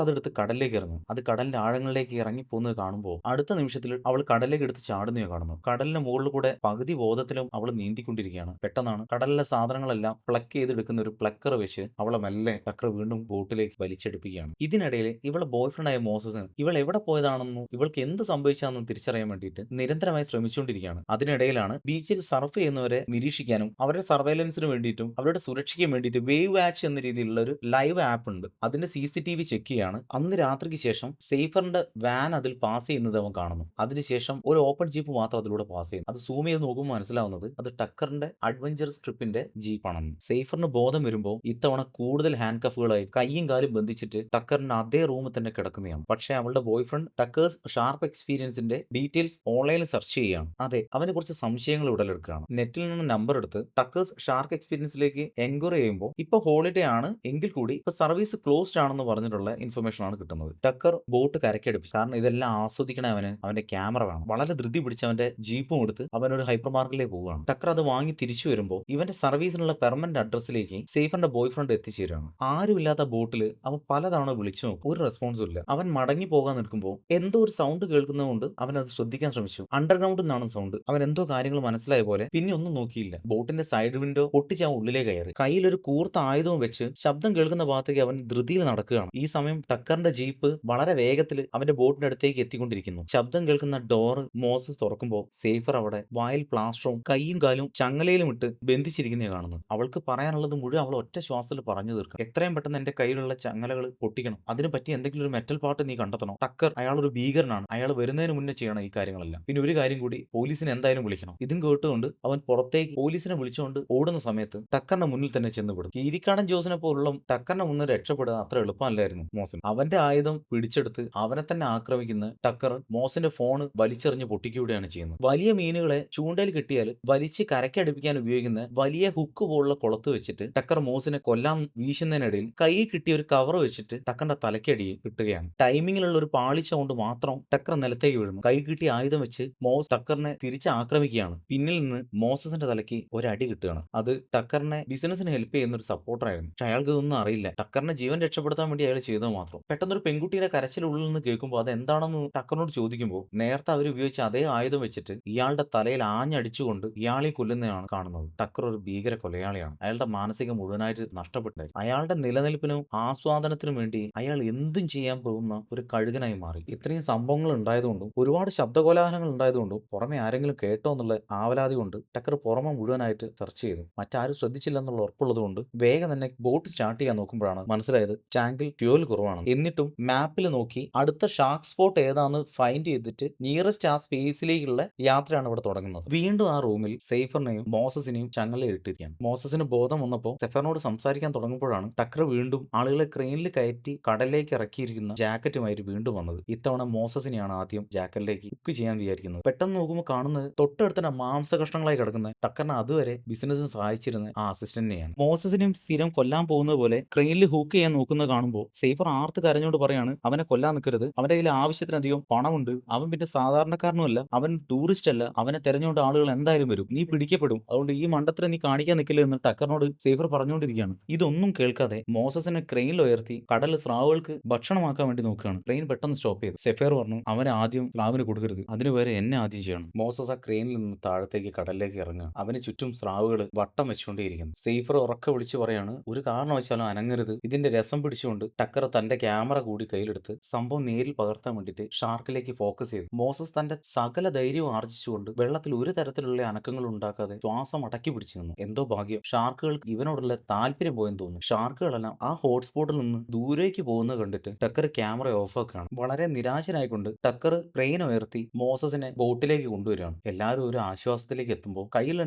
അതെടുത്ത് കടലിലേക്ക് ഇറങ്ങും. അത് കടലിന്റെ ആഴങ്ങളിലേക്ക് ഇറങ്ങി പോകുന്നത് കാണുമ്പോൾ അടുത്ത നിമിഷത്തിൽ അവൾ കടലിലേക്ക് എടുത്ത് ചാടുന്നയോ കാണുന്നു. കടലിന്റെ മുകളിൽ കൂടെ പകുതി ബോധത്തിലും അവൾ നീന്തിക്കൊണ്ടിരിക്കുകയാണ്. പെട്ടെന്നാണ് കടലിലെ സാധനങ്ങളെല്ലാം പ്ലക്ക് ചെയ്തെടുക്കുന്ന ഒരു പ്ലക്കർ വെച്ച് അവളെ മെല്ലെ ടക്കർ വീണ്ടും ബോട്ടിലേക്ക് വലിച്ചെടുപ്പിക്കുകയാണ്. ഇതിനിടയിൽ ഇവളെ ബോയ് ഫ്രണ്ടായ മോസസിന് ഇവൾ എവിടെ പോയതാണെന്നും ഇവൾക്ക് എന്ത് സംഭവിച്ചാണെന്നും തിരിച്ചറിയാൻ വേണ്ടിയിട്ട് നിരന്തരമായി ശ്രമിച്ചുകൊണ്ടിരിക്കുകയാണ്. അതിനിടയിലാണ് ബീച്ചിൽ സർഫ് ചെയ്യുന്നവരെ നിരീക്ഷിക്കാനും അവരുടെ സർവൈലൻസിന് വേണ്ടിയിട്ടും അവരുടെ സുരക്ഷയ്ക്ക് വേണ്ടിയിട്ട് വേവ് വാച്ച് എന്ന രീതിയിലുള്ള ഒരു ലൈവ് ആപ്പ് ഉണ്ട്. അതിന്റെ CCTV ചെക്ക് ചെയ്യാണ്. അന്ന് രാത്രിക്ക് ശേഷം സേഫറിന്റെ വാൻ അതിൽ പാസ് ചെയ്യുന്നത് അവൻ കാണുന്നു. അതിനുശേഷം ഒരു ഓപ്പൺ ജീപ്പ് മാത്രം അതിലൂടെ പാസ് ചെയ്യുന്നു. അത് സൂം ചെയ്ത് നോക്കുമ്പോൾ മനസ്സിലാവുന്നത് അത് ടക്കറിന്റെ അഡ്വഞ്ചറസ് ട്രിപ്പിന്റെ ജീപ്പാണെന്ന്. സേഫറിന് ബോധം വരുമ്പോൾ ഇത്തവണ കൂടുതൽ ഹാൻഡ് കഫുകളായി കൈയും കാലും ബന്ധിച്ചിട്ട് ടക്കറിന്റെ അതേ റൂമിൽ തന്നെ കിടക്കുന്നതാണ്. പക്ഷേ അവളുടെ ബോയ് ഫ്രണ്ട് ടക്കേഴ്സ് ഷാർപ്പ് എക്സ്പീരിയൻസിന്റെ ഡീറ്റെയിൽസ് ഓൺലൈനിൽ സെർച്ച് ചെയ്യുകയാണ്. അതെ, അവനെ കുറിച്ച് സംശയങ്ങൾ ഉടലെടുക്കുകയാണ്. നെറ്റിൽ നിന്ന് നമ്പർ എടുത്ത് ടക്കേഴ്സ് ഷാർക്ക് എക്സ്പീരിയൻസിലേക്ക് എൻക്വയറി ചെയ്യുമ്പോൾ ഇപ്പൊ ഹോളിഡേ ആണ് എങ്കിൽ കൂടി ഇപ്പൊ സർവീസ് ക്ലോസ്ഡ് ആണെന്ന് പറഞ്ഞിട്ടുള്ള ഇൻഫർമേഷൻ ആണ് കിട്ടുന്നത്. നിൽക്കുന്നത്. ടക്കർ ബോട്ട് കരയ്ക്കടുപ്പിച്ചു. കാരണം ഇതെല്ലാം ആസ്വദിക്കണേ അവന്റെ ക്യാമറ വേണം. വളരെ ധൃതി പിടിച്ച് അവന്റെ ജീപ്പും എടുത്ത് അവൻ ഒരു ഹൈപ്പർ മാർക്കറ്റിലേക്ക് പോവുകയാണ്. ടക്കർ അത് വാങ്ങി തിരിച്ചു വരുമ്പോൾ ഇവന്റെ സർവീസിനുള്ള പെർമനന്റ് അഡ്രസ്സിലേക്ക് സേഫറിന്റെ ബോയ് ഫ്രണ്ട് എത്തിച്ചേരുകയാണ്. ആരുമില്ലാത്ത ബോട്ടിൽ അവൻ പലതവണ വിളിച്ചു നോക്കും, ഒരു റെസ്പോൺസും ഇല്ല. അവൻ മടങ്ങി പോകാൻ നിൽക്കുമ്പോൾ എന്തോ ഒരു സൗണ്ട് കേൾക്കുന്നതുകൊണ്ട് അവൻ അത് ശ്രദ്ധിക്കാൻ ശ്രമിച്ചു. അണ്ടർഗ്രൗണ്ടിൽ നിന്നാണ് സൗണ്ട്. അവൻ എന്തോ കാര്യങ്ങൾ മനസ്സിലായ പോലെ പിന്നെ ഒന്നും നോക്കിയില്ല. ബോട്ടിന്റെ സൈഡ് വിൻഡോ പൊട്ടിച്ച് അവൻ ഉള്ളിലേക്ക് കയറി. കയ്യിൽ ഒരു കൂർത്ത ആയുധവും വെച്ച് ശബ്ദം കേൾക്കുന്ന ഭാഗത്തേക്ക് അവൻ ധൃതിയിൽ നടക്കുകയാണ്. ഈ സമയം ടക്കറിന്റെ ജീപ്പ് വളരെ വേഗത്തിൽ അവന്റെ ബോട്ടിന്റെ അടുത്തേക്ക് എത്തിക്കൊണ്ടിരിക്കുന്നു. ശബ്ദം കേൾക്കുന്ന ഡോർ മോസസ് തുറക്കുമ്പോൾ സേഫർ അവിടെ വായിൽ പ്ലാസ്റ്ററും കൈയും കാലും ചങ്ങലയിലും ഇട്ട് ബന്ധിച്ചിരിക്കുന്നതാണ് കാണുന്നത്. അവൾക്ക് പറയാനുള്ളത് മുഴുവൻ അവൾ ഒറ്റ ശ്വാസത്തിൽ പറഞ്ഞു തീർക്കണം. എത്രയും പെട്ടെന്ന് എന്റെ കയ്യിലുള്ള ചങ്ങലകൾ പൊട്ടിക്കണം. അതിന് പറ്റി എന്തെങ്കിലും ഒരു മെറ്റൽ പാർട്ട് നീ കണ്ടെത്തണം. ടക്കർ അയാൾ ഒരു ഭീകരനാണ്. അയാൾ വരുന്നതിന് മുന്നേ ചെയ്യണം ഈ കാര്യങ്ങളെല്ലാം. പിന്നെ ഒരു കാര്യം കൂടി, പോലീസിനെ എന്തായാലും വിളിക്കണം. ഇതും കേട്ടുകൊണ്ട് അവൻ പുറത്തേക്ക് പോലീസിനെ വിളിച്ചുകൊണ്ട് ഓടുന്ന സമയത്ത് ടക്കറിന്റെ മുന്നിൽ തന്നെ ചെന്നുപെടും. കീരിക്കാടൻ ജോസിനെ പോലുള്ള ടക്കറിന്റെ മുന്നിൽ രക്ഷപ്പെടുക അത്ര എളുപ്പമല്ലായിരുന്നു മോസിന്. അവന്റെ ആയുധം പിടിച്ചെടുത്ത് അവനെ തന്നെ ആക്രമിക്കുന്ന ടക്കർ മോസിന്റെ ഫോൺ വലിച്ചെറിഞ്ഞ് പൊട്ടിക്കുകയാണ് ചെയ്യുന്നത്. വലിയ മീനുകളെ ചൂണ്ടയിൽ കിട്ടിയാൽ വലിച്ച് കരയ്ക്കടുപ്പിക്കാൻ ഉപയോഗിക്കുന്ന വലിയ ഹുക്ക് പോലുള്ള കുളത്ത് വെച്ചിട്ട് ടക്കർ മോസിനെ കൊല്ലാൻ വീശുന്നതിനിടയിൽ കൈയിൽ കിട്ടിയ ഒരു കവർ വെച്ചിട്ട് ടക്കറിന്റെ തലയ്ക്കടിയിൽ കിട്ടുകയാണ്. ടൈമിങ്ങിലുള്ള ഒരു പാളിച്ച കൊണ്ട് മാത്രം ടക്കർ നിലത്തേക്ക് വീഴുന്നു. കൈ കിട്ടിയ ആയുധം വെച്ച് മോസ് ടക്കറിനെ തിരിച്ച് ആക്രമിക്കുകയാണ്. പിന്നിൽ നിന്ന് മോസസിന്റെ തലയ്ക്ക് ഒരടി കിട്ടുകയാണ്. അത് ടക്കറിനെ ബിസിനസിന് ഹെൽപ്പ് ചെയ്യുന്ന ഒരു സപ്പോർട്ടറായിരുന്നു. പക്ഷെ അയാൾക്ക് ഇതൊന്നും അറിയില്ല. ടക്കറിന്റെ ജീവൻ രക്ഷപ്പെടുത്താൻ വേണ്ടി അയാൾ ചെയ്തത് മാത്രം. പെട്ടെന്നൊരു പെൺകുട്ടിയുടെ കരച്ചിലുള്ളിൽ നിന്ന് കേൾക്കുമ്പോൾ അത് എന്താണെന്ന് ടക്കറിനോട് ചോദിക്കുമ്പോൾ നേരത്തെ അവർ ഉപയോഗിച്ച അതേ ആയുധം വെച്ചിട്ട് ഇയാളുടെ തലയിൽ ആഞ്ഞടിച്ചുകൊണ്ട് ഇയാളെ കൊല്ലുന്നതാണ് കാണുന്നത്. ടക്കർ ഒരു ഭീകര കൊലയാളിയാണ്. അയാളുടെ മാനസികം മുഴുവനായിട്ട് നഷ്ടപ്പെട്ടായി. അയാളുടെ നിലനിൽപ്പിനും ആസ്വാദനത്തിനും വേണ്ടി അയാൾ എന്തും ചെയ്യാൻ പോകുന്ന ഒരു കഴുകനായി മാറി. ഇത്രയും സംഭവങ്ങൾ ഉണ്ടായതുകൊണ്ടും ഒരുപാട് ശബ്ദകോലാഹലങ്ങൾ ഉണ്ടായതുകൊണ്ടും പുറമെ ആരെങ്കിലും കേട്ടോ എന്നുള്ള ആവലാതി കൊണ്ട് ടക്കർ പുറമെ മുഴുവനായിട്ട് സെർച്ച് ചെയ്തു. മറ്റാരും ശ്രദ്ധിച്ചില്ലെന്നുള്ള ഉറപ്പുള്ളത് കൊണ്ട് വേഗം തന്നെ ബോട്ട് സ്റ്റാർട്ട് ചെയ്യാൻ നോക്കുമ്പോഴാണ് മനസ്സിലായത് ടാങ്കിൽ ഫ്യൂൽ കുറവാണ്. എന്നിട്ടും മാപ്പിൽ നോക്കി അടുത്ത ഷാർക്ക് സ്പോട്ട് ഏതാന്ന് ഫൈൻഡ് ചെയ്തിട്ട് നിയറസ്റ്റ് ആ സ്പേസിലേക്കുള്ള യാത്രയാണ് ഇവിടെ തുടങ്ങുന്നത്. വീണ്ടും ആ റൂമിൽ സേഫറിനെയും മോസസിനെയും ചങ്ങലയിൽ ഇട്ടിരിക്കുകയാണ്. മോസസിന് ബോധം വന്നപ്പോൾ സെഫറിനോട് സംസാരിക്കാൻ തുടങ്ങുമ്പോഴാണ് ടക്കർ വീണ്ടും ആളുകളെ ക്രെയിനിൽ കയറ്റി കടലിലേക്ക് ഇറക്കിയിരിക്കുന്ന ജാക്കറ്റുമായിട്ട് വീണ്ടും വന്നത്. ഇത്തവണ മോസസിനെയാണ് ആദ്യം ജാക്കറ്റിലേക്ക് കുക്ക് ചെയ്യാൻ വിചാരിക്കുന്നത്. പെട്ടെന്ന് നോക്കുമ്പോൾ കാണുന്നത് തൊട്ടടുത്ത മാംസ കഷ്ണങ്ങളായി കിടക്കുന്ന ടക്കറിനെ അതുവരെ ബിസിനസ്സിന് സഹായിച്ചിരുന്ന ആ അസിസ്റ്റന്റിനെയാണ്. മോസസിനെയും സ്ഥിരം കൊല്ലാൻ പോകുന്നത് പോലെ ക്രെയിനിൽ ഹൂക്ക് ചെയ്യാൻ നോക്കുന്നത് കാണുമ്പോൾ സേഫർ ആർത്ത് കരഞ്ഞോണ്ട് പറയാണ്, അവനെ കൊല്ലാൻ നിൽക്കരുത്, അവന്റെ കയ്യിൽ ആവശ്യത്തിനധികം പണമുണ്ട്, അവൻ പിന്നെ സാധാരണക്കാരനുമല്ല, അവൻ ടൂറിസ്റ്റ് അല്ല, അവനെ തെരഞ്ഞുകൊണ്ട് ആളുകൾ എന്തായാലും വരും, നീ പിടിക്കപ്പെടും, അതുകൊണ്ട് ഈ മണ്ടത്തിനെ നീ കാണിക്കാൻ നിൽക്കില്ല എന്ന് ടക്കറിനോട് സേഫർ പറഞ്ഞുകൊണ്ടിരിക്കുകയാണ്. ഇതൊന്നും കേൾക്കാതെ മോസസിനെ ക്രെയിനിൽ ഉയർത്തി കടൽ സ്രാവുകൾക്ക് ഭക്ഷണമാക്കാൻ വേണ്ടി നോക്കുകയാണ്. ട്രെയിൻ പെട്ടെന്ന് സ്റ്റോപ്പ് ചെയ്തു. സെഫേർ പറഞ്ഞു, അവനെ ആദ്യം സ്രാവിന് കൊടുക്കരുത്, അതിനു വരെ എന്നെ ആദ്യം ചെയ്യണം. മോസസ് ആ ക്രെയിനിൽ നിന്ന് താഴത്തേക്ക് കടലിലേക്ക് ഇറങ്ങുക. അവന് ചുറ്റും സ്രാവുകൾ വട്ടം വെച്ചുകൊണ്ടേയിരിക്കുന്നു. സേഫർ ഉറക്കെ വിളിച്ചു പറയാണ്, ഒരു കാരണവശാലും അനങ്ങരുത്. ഇതിന്റെ രസം പിടിച്ചുകൊണ്ട് ടക്കർ തന്റെ ക്യാമറ കൂടി കയ്യിലെടുത്ത് സംഭവം നേരിൽ പകർത്താൻ വേണ്ടിയിട്ട് ഷാർക്കിലേക്ക് ഫോക്കസ് ചെയ്തു. മോസസ് തന്റെ സകല ധൈര്യവും ആർജിച്ചുകൊണ്ട് വെള്ളത്തിൽ ഒരു തരത്തിലുള്ള അനക്കങ്ങൾ ഉണ്ടാക്കാതെ ശ്വാസം അടക്കി പിടിച്ചു നിന്നു. എന്തോ ഭാഗ്യം, ഷാർക്കുകൾക്ക് ഇവനോടുള്ള താല്പര്യം പോയെന്ന് തോന്നുന്നു. ഷാർക്കുകളെല്ലാം ആ ഹോട്ട്സ്പോട്ടിൽ നിന്ന് ദൂരേക്ക് പോകുന്നത് കണ്ടിട്ട് ടക്കർ ക്യാമറ ഓഫ് ആക്കുകയാണ്. വളരെ നിരാശനായിക്കൊണ്ട് ടക്കർ ക്രെയിൻ ഉയർത്തി മോസസിനെ ബോട്ടിലേക്ക് കൊണ്ടുവരികയാണ്. എല്ലാവരും ഒരു ആശ്വാസത്തിലേക്ക് എത്തുമ്പോൾ കയ്യിൽ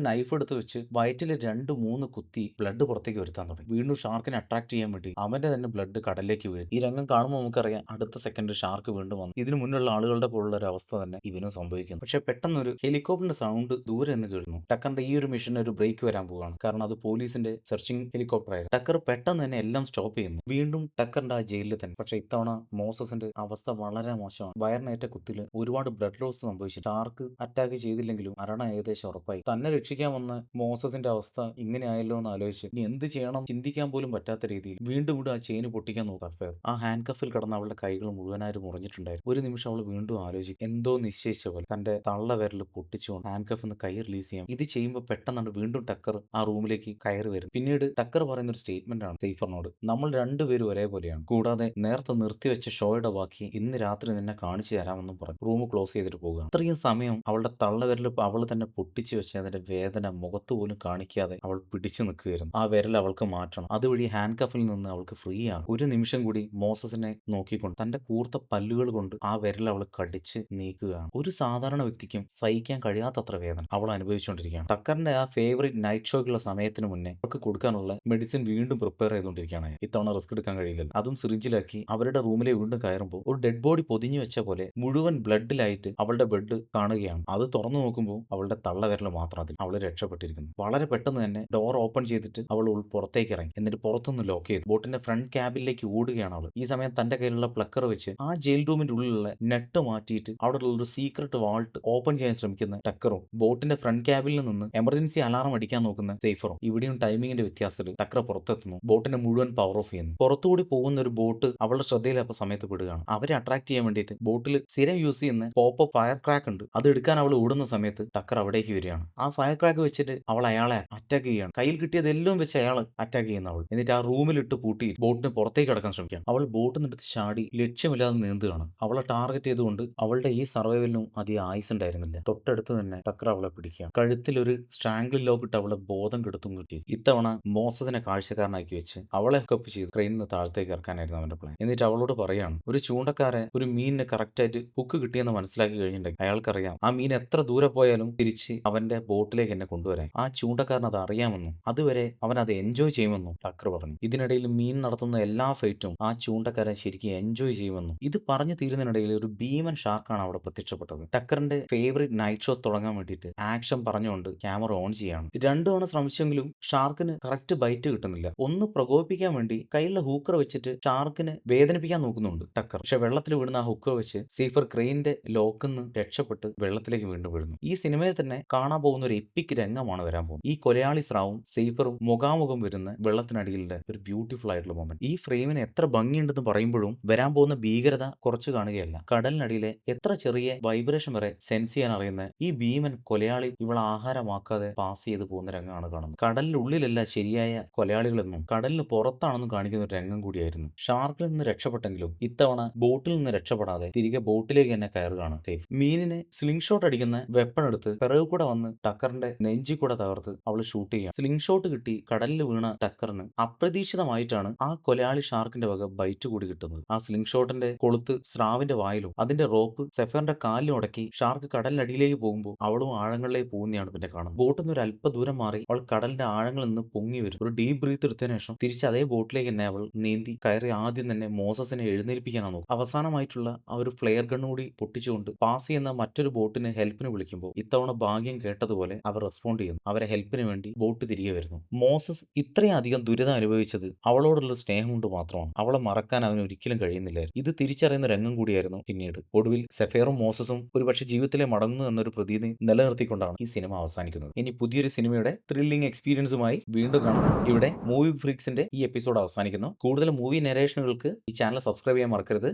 നൈഫ് എടുത്ത് വെച്ച് വയറ്റിൽ 2-3 കുത്തി ബ്ലഡ് പുറത്തേക്ക് വരുത്താൻ തുടങ്ങി. വീണ്ടും ഷാർക്കിനെ അട്രാക്ട് ചെയ്യാൻ വേണ്ടി അവന്റെ തന്നെ ബ്ലഡ് കടലിലേക്ക് വീഴും. ഈ രംഗം കാണുമ്പോൾ നമുക്കറിയാം അടുത്ത സെക്കൻഡ് ഷാർക്ക് വീണ്ടും വന്നു. ഇതിനു മുന്നുള്ള ആളുകളുടെ പോലുള്ള ഒരു അവസ്ഥ തന്നെ ഇവനും സംഭവിക്കുന്നു. പക്ഷെ പെട്ടെന്ന് ഒരു ഹെലികോപ്റ്ററിന്റെ സൗണ്ട് ദൂരെ നിന്ന് കേൾക്കുന്നു. ടക്കറിന്റെ ഈ ഒരു മിഷന് ഒരു ബ്രേക്ക് വരാൻ പോവുകയാണ്. കാരണം അത് പോലീസിന്റെ സെർച്ചിങ് ഹെലികോപ്റ്റർ ആയിരുന്നു. ടക്കർ പെട്ടെന്ന് തന്നെ എല്ലാം സ്റ്റോപ്പ് ചെയ്യുന്നു. വീണ്ടും ടക്കറിന്റെ ആ ജയിലിൽ തന്നെ. പക്ഷെ ഇത്തവണ മോസസിന്റെ അവസ്ഥ വളരെ മോശമാണ്. വയറിനേറ്റ കുത്തില് ഒരുപാട് ബ്ലഡ് ലോസ് സംഭവിച്ചു. ഷാർക്ക് അറ്റാക്ക് ചെയ്തില്ലെങ്കിലും മരണം ഏകദേശം ഉറപ്പായി. തന്നെ രക്ഷിക്കാൻ വന്ന മോസസിന്റെ അവസ്ഥ ഇങ്ങനെ ആയല്ലോ എന്ന് ആലോചിച്ച് ഇനി എന്ത് ചെയ്യണം ചിന്തിക്കാൻ പോലും പറ്റാത്ത രീതിയിൽ വീണ്ടും ആ ചെയിന് പൊട്ടിക്കാൻ നോക്കുക. ആ ഹാൻഡ് കഫിൽ കിടന്ന അവളുടെ കൈകൾ മുഴുവനായിട്ട് മുറിഞ്ഞിട്ടുണ്ടായിരുന്നു. ഒരു നിമിഷം അവൾ വീണ്ടും ആലോചിക്കും, എന്തോ നിശ്ചയിച്ച പോലെ തന്റെ തള്ള വിരൽ പൊട്ടിച്ചുകൊണ്ട് ഹാൻഡ് കഫിൽ നിന്ന് കൈ റിലീസ് ചെയ്യാം. ഇത് ചെയ്യുമ്പോൾ പെട്ടെന്നാണ് വീണ്ടും ടക്കർ ആ റൂമിലേക്ക് കയറി വരുന്നത്. പിന്നീട് ടക്കർ പറയുന്ന ഒരു സ്റ്റേറ്റ്മെന്റ് ആണ് സേഫറിനോട്, നമ്മൾ രണ്ടുപേരും ഒരേപോലെയാണ്, കൂടാതെ നേരത്തെ നിർത്തിവെച്ച ഷോയുടെ ബാക്കി ഇന്ന് രാത്രി നിന്നെ കാണിച്ചു തരാമെന്നും പറഞ്ഞു റൂം ക്ലോസ് ചെയ്തിട്ട് പോകുക. അത്രയും സമയം അവളുടെ തള്ളവിരൽ അവൾ തന്നെ പൊട്ടിച്ചു വെച്ച് അതിന്റെ വേദന മുഖത്ത് പോലും കാണിക്കാതെ അവൾ പിടിച്ചു നിൽക്കുകയായിരുന്നു. ആ വിരൽ അവൾക്ക് മാറ്റണം, അതുവഴി ഹാൻഡ് കഫിൽ നിന്ന് അവൾക്ക് ഫ്രീ ആണ്. ഒരു നിമിഷം കൂടി മോസസിനെ നോക്കിക്കൊണ്ട് തന്റെ കൂർത്ത പല്ലുകൾ കൊണ്ട് ആ വിരൽ അവൾ കടിച്ച് നീക്കുകയാണ്. ഒരു സാധാരണ വ്യക്തിക്കും സഹിക്കാൻ കഴിയാത്തത്ര വേദന അവൾ അനുഭവിച്ചുകൊണ്ടിരിക്കുകയാണ്. ടക്കറിന്റെ ആ ഫേവറേറ്റ് നൈറ്റ് ഷോയ്ക്കുള്ള സമയത്തിന് മുന്നേ അവർക്ക് കൊടുക്കാനുള്ള മെഡിസിൻ വീണ്ടും പ്രിപ്പയർ ചെയ്തുകൊണ്ടിരിക്കുകയാണ്. ഇത്തവണ റിസ്ക് എടുക്കാൻ കഴിയില്ലല്ലോ. അതും സിറിഞ്ചിലാക്കി അവരുടെ റൂമിലെ വീണ്ടും കയറുമ്പോൾ ഒരു ഡെഡ് ബോഡി പൊതിഞ്ഞു വെച്ച പോലെ മുഴുവൻ ബ്ലഡിലായിട്ട് അവളുടെ ബെഡ് കാണുകയാണ്. അത് തുറന്നു നോക്കുമ്പോൾ അവളുടെ തള്ളവിരൽ മാത്രം അതിൽ. അവൾ രക്ഷപ്പെട്ടിരിക്കുന്നു. വളരെ പെട്ടെന്ന് തന്നെ ഡോർ ഓപ്പൺ ചെയ്തിട്ട് അവൾ പുറത്തേക്ക് ഇറങ്ങി. എന്നിട്ട് പുറത്തുനിന്ന് ലോക്ക് ചെയ്തു. ബോട്ടിന്റെ ഫ്രണ്ട് ക്യാബിലേക്ക് ഓടുകയാണ് അവൾ. ഈ സമയം തന്റെ കയ്യിലുള്ള പ്ലക്കർ വെച്ച് ആ ജയിൽ റൂമിന്റെ ഉള്ളിലുള്ള നെറ്റ് മാറ്റിയിട്ട് അവിടെയുള്ള ഒരു സീക്രട്ട് വാൾട്ട് ഓപ്പൺ ചെയ്യാൻ ശ്രമിക്കുന്ന ടക്കറും ബോട്ടിന്റെ ഫ്രണ്ട് ക്യാബിൽ നിന്ന് എമർജൻസി അലാറം അടിക്കാൻ നോക്കുന്ന സേഫറും ഇവിടെയും ടൈമിങ്ങിന്റെ വ്യത്യാസത്തിൽ ടക്കർ പുറത്തെത്തുന്നു. ബോട്ടിന്റെ മുഴുവൻ പവർ ഓഫ് ചെയ്യുന്നു. പുറത്തുകൂടി പോകുന്ന ഒരു ബോട്ട് അവളുടെ ശ്രദ്ധയിലപ്പോൾ സമയത്ത് പെടുകയാണ്. അവരെ അട്രാക്ട് ചെയ്യാൻ വേണ്ടിയിട്ട് ബോട്ടിൽ സ്ഥിരം യൂസ് ചെയ്യുന്ന പോപ്പ് ഫയർ ക്രാക്ക് ഉണ്ട്. അത് എടുക്കാൻ അവൾ ഓടുന്ന സമയത്ത് ടക്കർ അവിടേക്ക് വരികയാണ്. ആ ഫയർ ക്രാക്ക് വെച്ചിട്ട് അവൾ അയാളെ അറ്റാക്ക് ചെയ്യുകയാണ്. കയ്യിൽ കിട്ടിയതെല്ലാം വെച്ച് അയാൾ അറ്റാക്ക് ചെയ്യുന്ന അവൾ. എന്നിട്ട് ആ റൂമിലിട്ട് പൂട്ടി ബോട്ടിന് പുറത്തേക്ക് കടക്കാൻ ശ്രമിക്കുകയാണ്. അവൾ ബോട്ടിൽ നിന്നെടുത്ത് ചാടി ലക്ഷ്യമില്ലാതെ നീന്തുകയാണ്. അവളെ ടാർഗറ്റ് ചെയ്തുകൊണ്ട് അവളുടെ ഈ സർവൈവലിനും അധികം ആയുസ് ഉണ്ടായിരുന്നില്ല. തൊട്ടടുത്ത് തന്നെ ടക്കർ അവളെ പിടിക്കുകയാണ്. കഴുത്തിൽ ഒരു സ്ട്രാംഗിൾ ലോക്ക് ഇട്ട് അവളെ ബോധം കെടുത്തും കിട്ടി. ഇത്തവണ മോസത്തിനെ കാഴ്ചക്കാരനാക്കി വെച്ച് അവളെ ഹെൽപ്പ് ചെയ്ത് ട്രെയിനിൽ നിന്ന് താഴത്തേക്ക് ഇറക്കാനായിരുന്നു അവന്റെ പ്ലാൻ. എന്നിട്ട് അവളോട് പറയാണ്, ഒരു ചൂണ്ടക്കാരെ ഒരു മീനിന് കറക്റ്റായിട്ട് ഹുക്ക് കിട്ടിയെന്ന് മനസ്സിലാക്കി കഴിഞ്ഞിട്ടുണ്ടെങ്കിൽ അയാൾക്കറിയാം ആ മീൻ എത്ര ദൂരെ പോയാലും തിരിച്ച് അവന്റെ ബോട്ടിലേക്ക് എന്നെ കൊണ്ടുവരാൻ. ആ ചൂണ്ടക്കാരൻ അത് അറിയാമെന്നും അതുവരെ അവൻ അത് എൻജോയ് ചെയ്യുമെന്നും ടക്കർ പറഞ്ഞു. ഇതിനിടയിൽ മീൻ നടത്തുന്ന എല്ലാ ഫൈറ്റും ആ ചൂണ്ടക്കാരൻ ശരിക്കും എൻജോയ് ചെയ്യുമെന്നും ഇത് പറഞ്ഞു തീരുന്നതിനിടയിൽ ഒരു ഭീമൻ ഷാർക്കാണ് അവിടെ പ്രത്യക്ഷപ്പെട്ടത്. ടക്കറിന്റെ ഫേവറേറ്റ് നൈറ്റ് ഷോ തുടങ്ങാൻ വേണ്ടിയിട്ട് ആക്ഷൻ പറഞ്ഞുകൊണ്ട് ക്യാമറ ഓൺ ചെയ്യാണ്. രണ്ടു തവണ ശ്രമിച്ചെങ്കിലും ഷാർക്കിന് കറക്റ്റ് ബൈറ്റ് കിട്ടുന്നില്ല. ഒന്ന് പ്രകോപിപ്പിക്കാൻ വേണ്ടി കയ്യിലുള്ള ഹൂക്കർ വെച്ചിട്ട് ഷാർക്കിനെ വേദനിപ്പിക്കാൻ നോക്കുന്നുണ്ട് ടക്കർ. പക്ഷെ വെള്ളത്തിൽ വീഴുന്ന ആ ഹൂക്കർ വെച്ച് സീഫർ ക്രെയിനിന്റെ ലോക്കിന്ന് രക്ഷപ്പെട്ട് വെള്ളത്തിലേക്ക് വീണ്ടും വീഴുന്നു. ഈ സിനിമയിൽ തന്നെ കാണാൻ പോകുന്ന ഒരു എപ്പിക് രംഗമാണ് വരാൻ പോകുന്നത്. ഈ കൊലയാളി സ്രാവും സീഫറും മുഖാമുഖം വരുന്ന വെള്ളത്തിനടിയിലുള്ള ഒരു ബ്യൂട്ടിഫുൾ ആയിട്ടുള്ള മൊമെന്റ്. ഈ ഫ്രെയിമിന് എത്ര ഭംഗിയുണ്ടെന്ന് പറയുമ്പോഴും വരാൻ പോകുന്ന ഭീകരത കുറച്ച് കാണുകയല്ല. കടലിനടിയിലെ എത്ര ചെറിയ വൈബ്രേഷൻ വരെ സെൻസ് ചെയ്യാൻ അറിയുന്ന ഈ ഭീമൻ കൊലയാളി ഇവളെ ആഹാരമാക്കാതെ പാസ് ചെയ്ത് പോകുന്ന രംഗമാണ് കാണുന്നത്. കടലിനുള്ളിലല്ല ശരിയായ കൊലയാളികളെന്നും കടലിന് പുറത്താണെന്നും കാണിക്കുന്ന ഒരു രംഗം കൂടിയായിരുന്നു. ഷാർക്കിൽ നിന്ന് രക്ഷപ്പെട്ടെങ്കിലും ഇത്തവണ ബോട്ടിൽ നിന്ന് രക്ഷപ്പെടാതെ തിരികെ ബോട്ടിലേക്ക് തന്നെ കയറുകയാണ് സേഫ്. മീനിനെ സ്ലിംഗ് ഷോട്ട് അടിക്കുന്ന വെപ്പൺ എടുത്ത് പിറകു കൂടെ വന്ന് ടക്കറിന്റെ നെഞ്ചി കൂടെ തകർത്ത് അവള് ഷൂട്ട് ചെയ്യാം. സ്ലിംഗ് ഷോട്ട് കിട്ടി കടലിൽ വീണ ടക്കറിന് അപ്രതീക്ഷിതമായിട്ടാണ് ആ കൊലയാളി ഷാർക്കിന്റെ വക ബൈറ്റ് കൂടി കിട്ടുന്നത്. ആ സ്ലിംഗ് ഷോട്ടിന്റെ കൊളുത്ത് സ്രാവിന്റെ വായിലും അതിന്റെ റോപ്പ് സെഫറിന്റെ കാലിലും ഉടക്കി ഷാർക്ക് കടലിനടിയിലേക്ക് പോകുമ്പോൾ അവളും ആഴങ്ങളിലേക്ക് പോകുന്നതാണ് പിന്നെ കാണുന്നത്. ബോട്ടിൽ നിന്ന് ഒരു അല്പ ദൂരം മാറി അവൾ കടലിന്റെ ആഴങ്ങളിൽ നിന്ന് പൊങ്ങി വരും. ഒരു ഡീപ് ബ്രീത്ത് എടുത്തതിനു ശേഷം തിരിച്ച് അതേ ബോട്ടിലേക്ക് തന്നെ അവൾ നീന്തി കയറി ആദ്യം തന്നെ മോസസിനെ എഴുന്നേൽപ്പിക്കാനാണ് നോക്കും. അവസാനമായിട്ടുള്ള ആ ഒരു ഫ്ലെയർ ഗൺ കൂടി പൊട്ടിച്ചുകൊണ്ട് പാസ് ചെയ്യുന്ന മറ്റൊരു ബോട്ടിന് ഹെൽപ്പിന് വിളിക്കുമ്പോൾ ഇത്തവണ ഭാഗ്യം കേട്ടതുപോലെ അവർ റെസ്പോണ്ട് ചെയ്യുന്നു. അവരെ ഹെൽപ്പിന് വേണ്ടി ബോട്ട് തിരികെ വരുന്നു. മോസസ് ഇത്രയും അധികം ദുരിതം അനുഭവിച്ചത് അവളോടുള്ള സ്നേഹം കൊണ്ട് മാത്രമാണ്. അവളെ മറക്കാൻ അവന് ഒരിക്കലും കഴിയുന്നില്ലായിരുന്നു. ഇത് തിരിച്ചറിയുന്ന രംഗം കൂടിയായിരുന്നു പിന്നീട്. ഒടുവിൽ സെഫേറും മോസസും ഒരുപക്ഷെ ജീവിതത്തിലെ മടങ്ങുന്നു എന്നൊരു പ്രതീതി നിലനിർത്തിക്കൊണ്ടാണ് ഈ സിനിമ അവസാനിക്കുന്നത്. ഇനി പുതിയൊരു സിനിമയുടെ ത്രില്ലിംഗ് എക്സ്പീരിയൻസുമായി വീണ്ടും കാണാം. ഇവിടെ മൂവി ഫ്രീക്സിന്റെ ഈ എപ്പിസോഡ് അവസാനിക്കുന്നു. കൂടുതൽ മൂവി നരേഷനുകൾക്ക് ഈ ചാനൽ സബ്സ്ക്രൈബ് ചെയ്യാൻ മറക്കരുത്.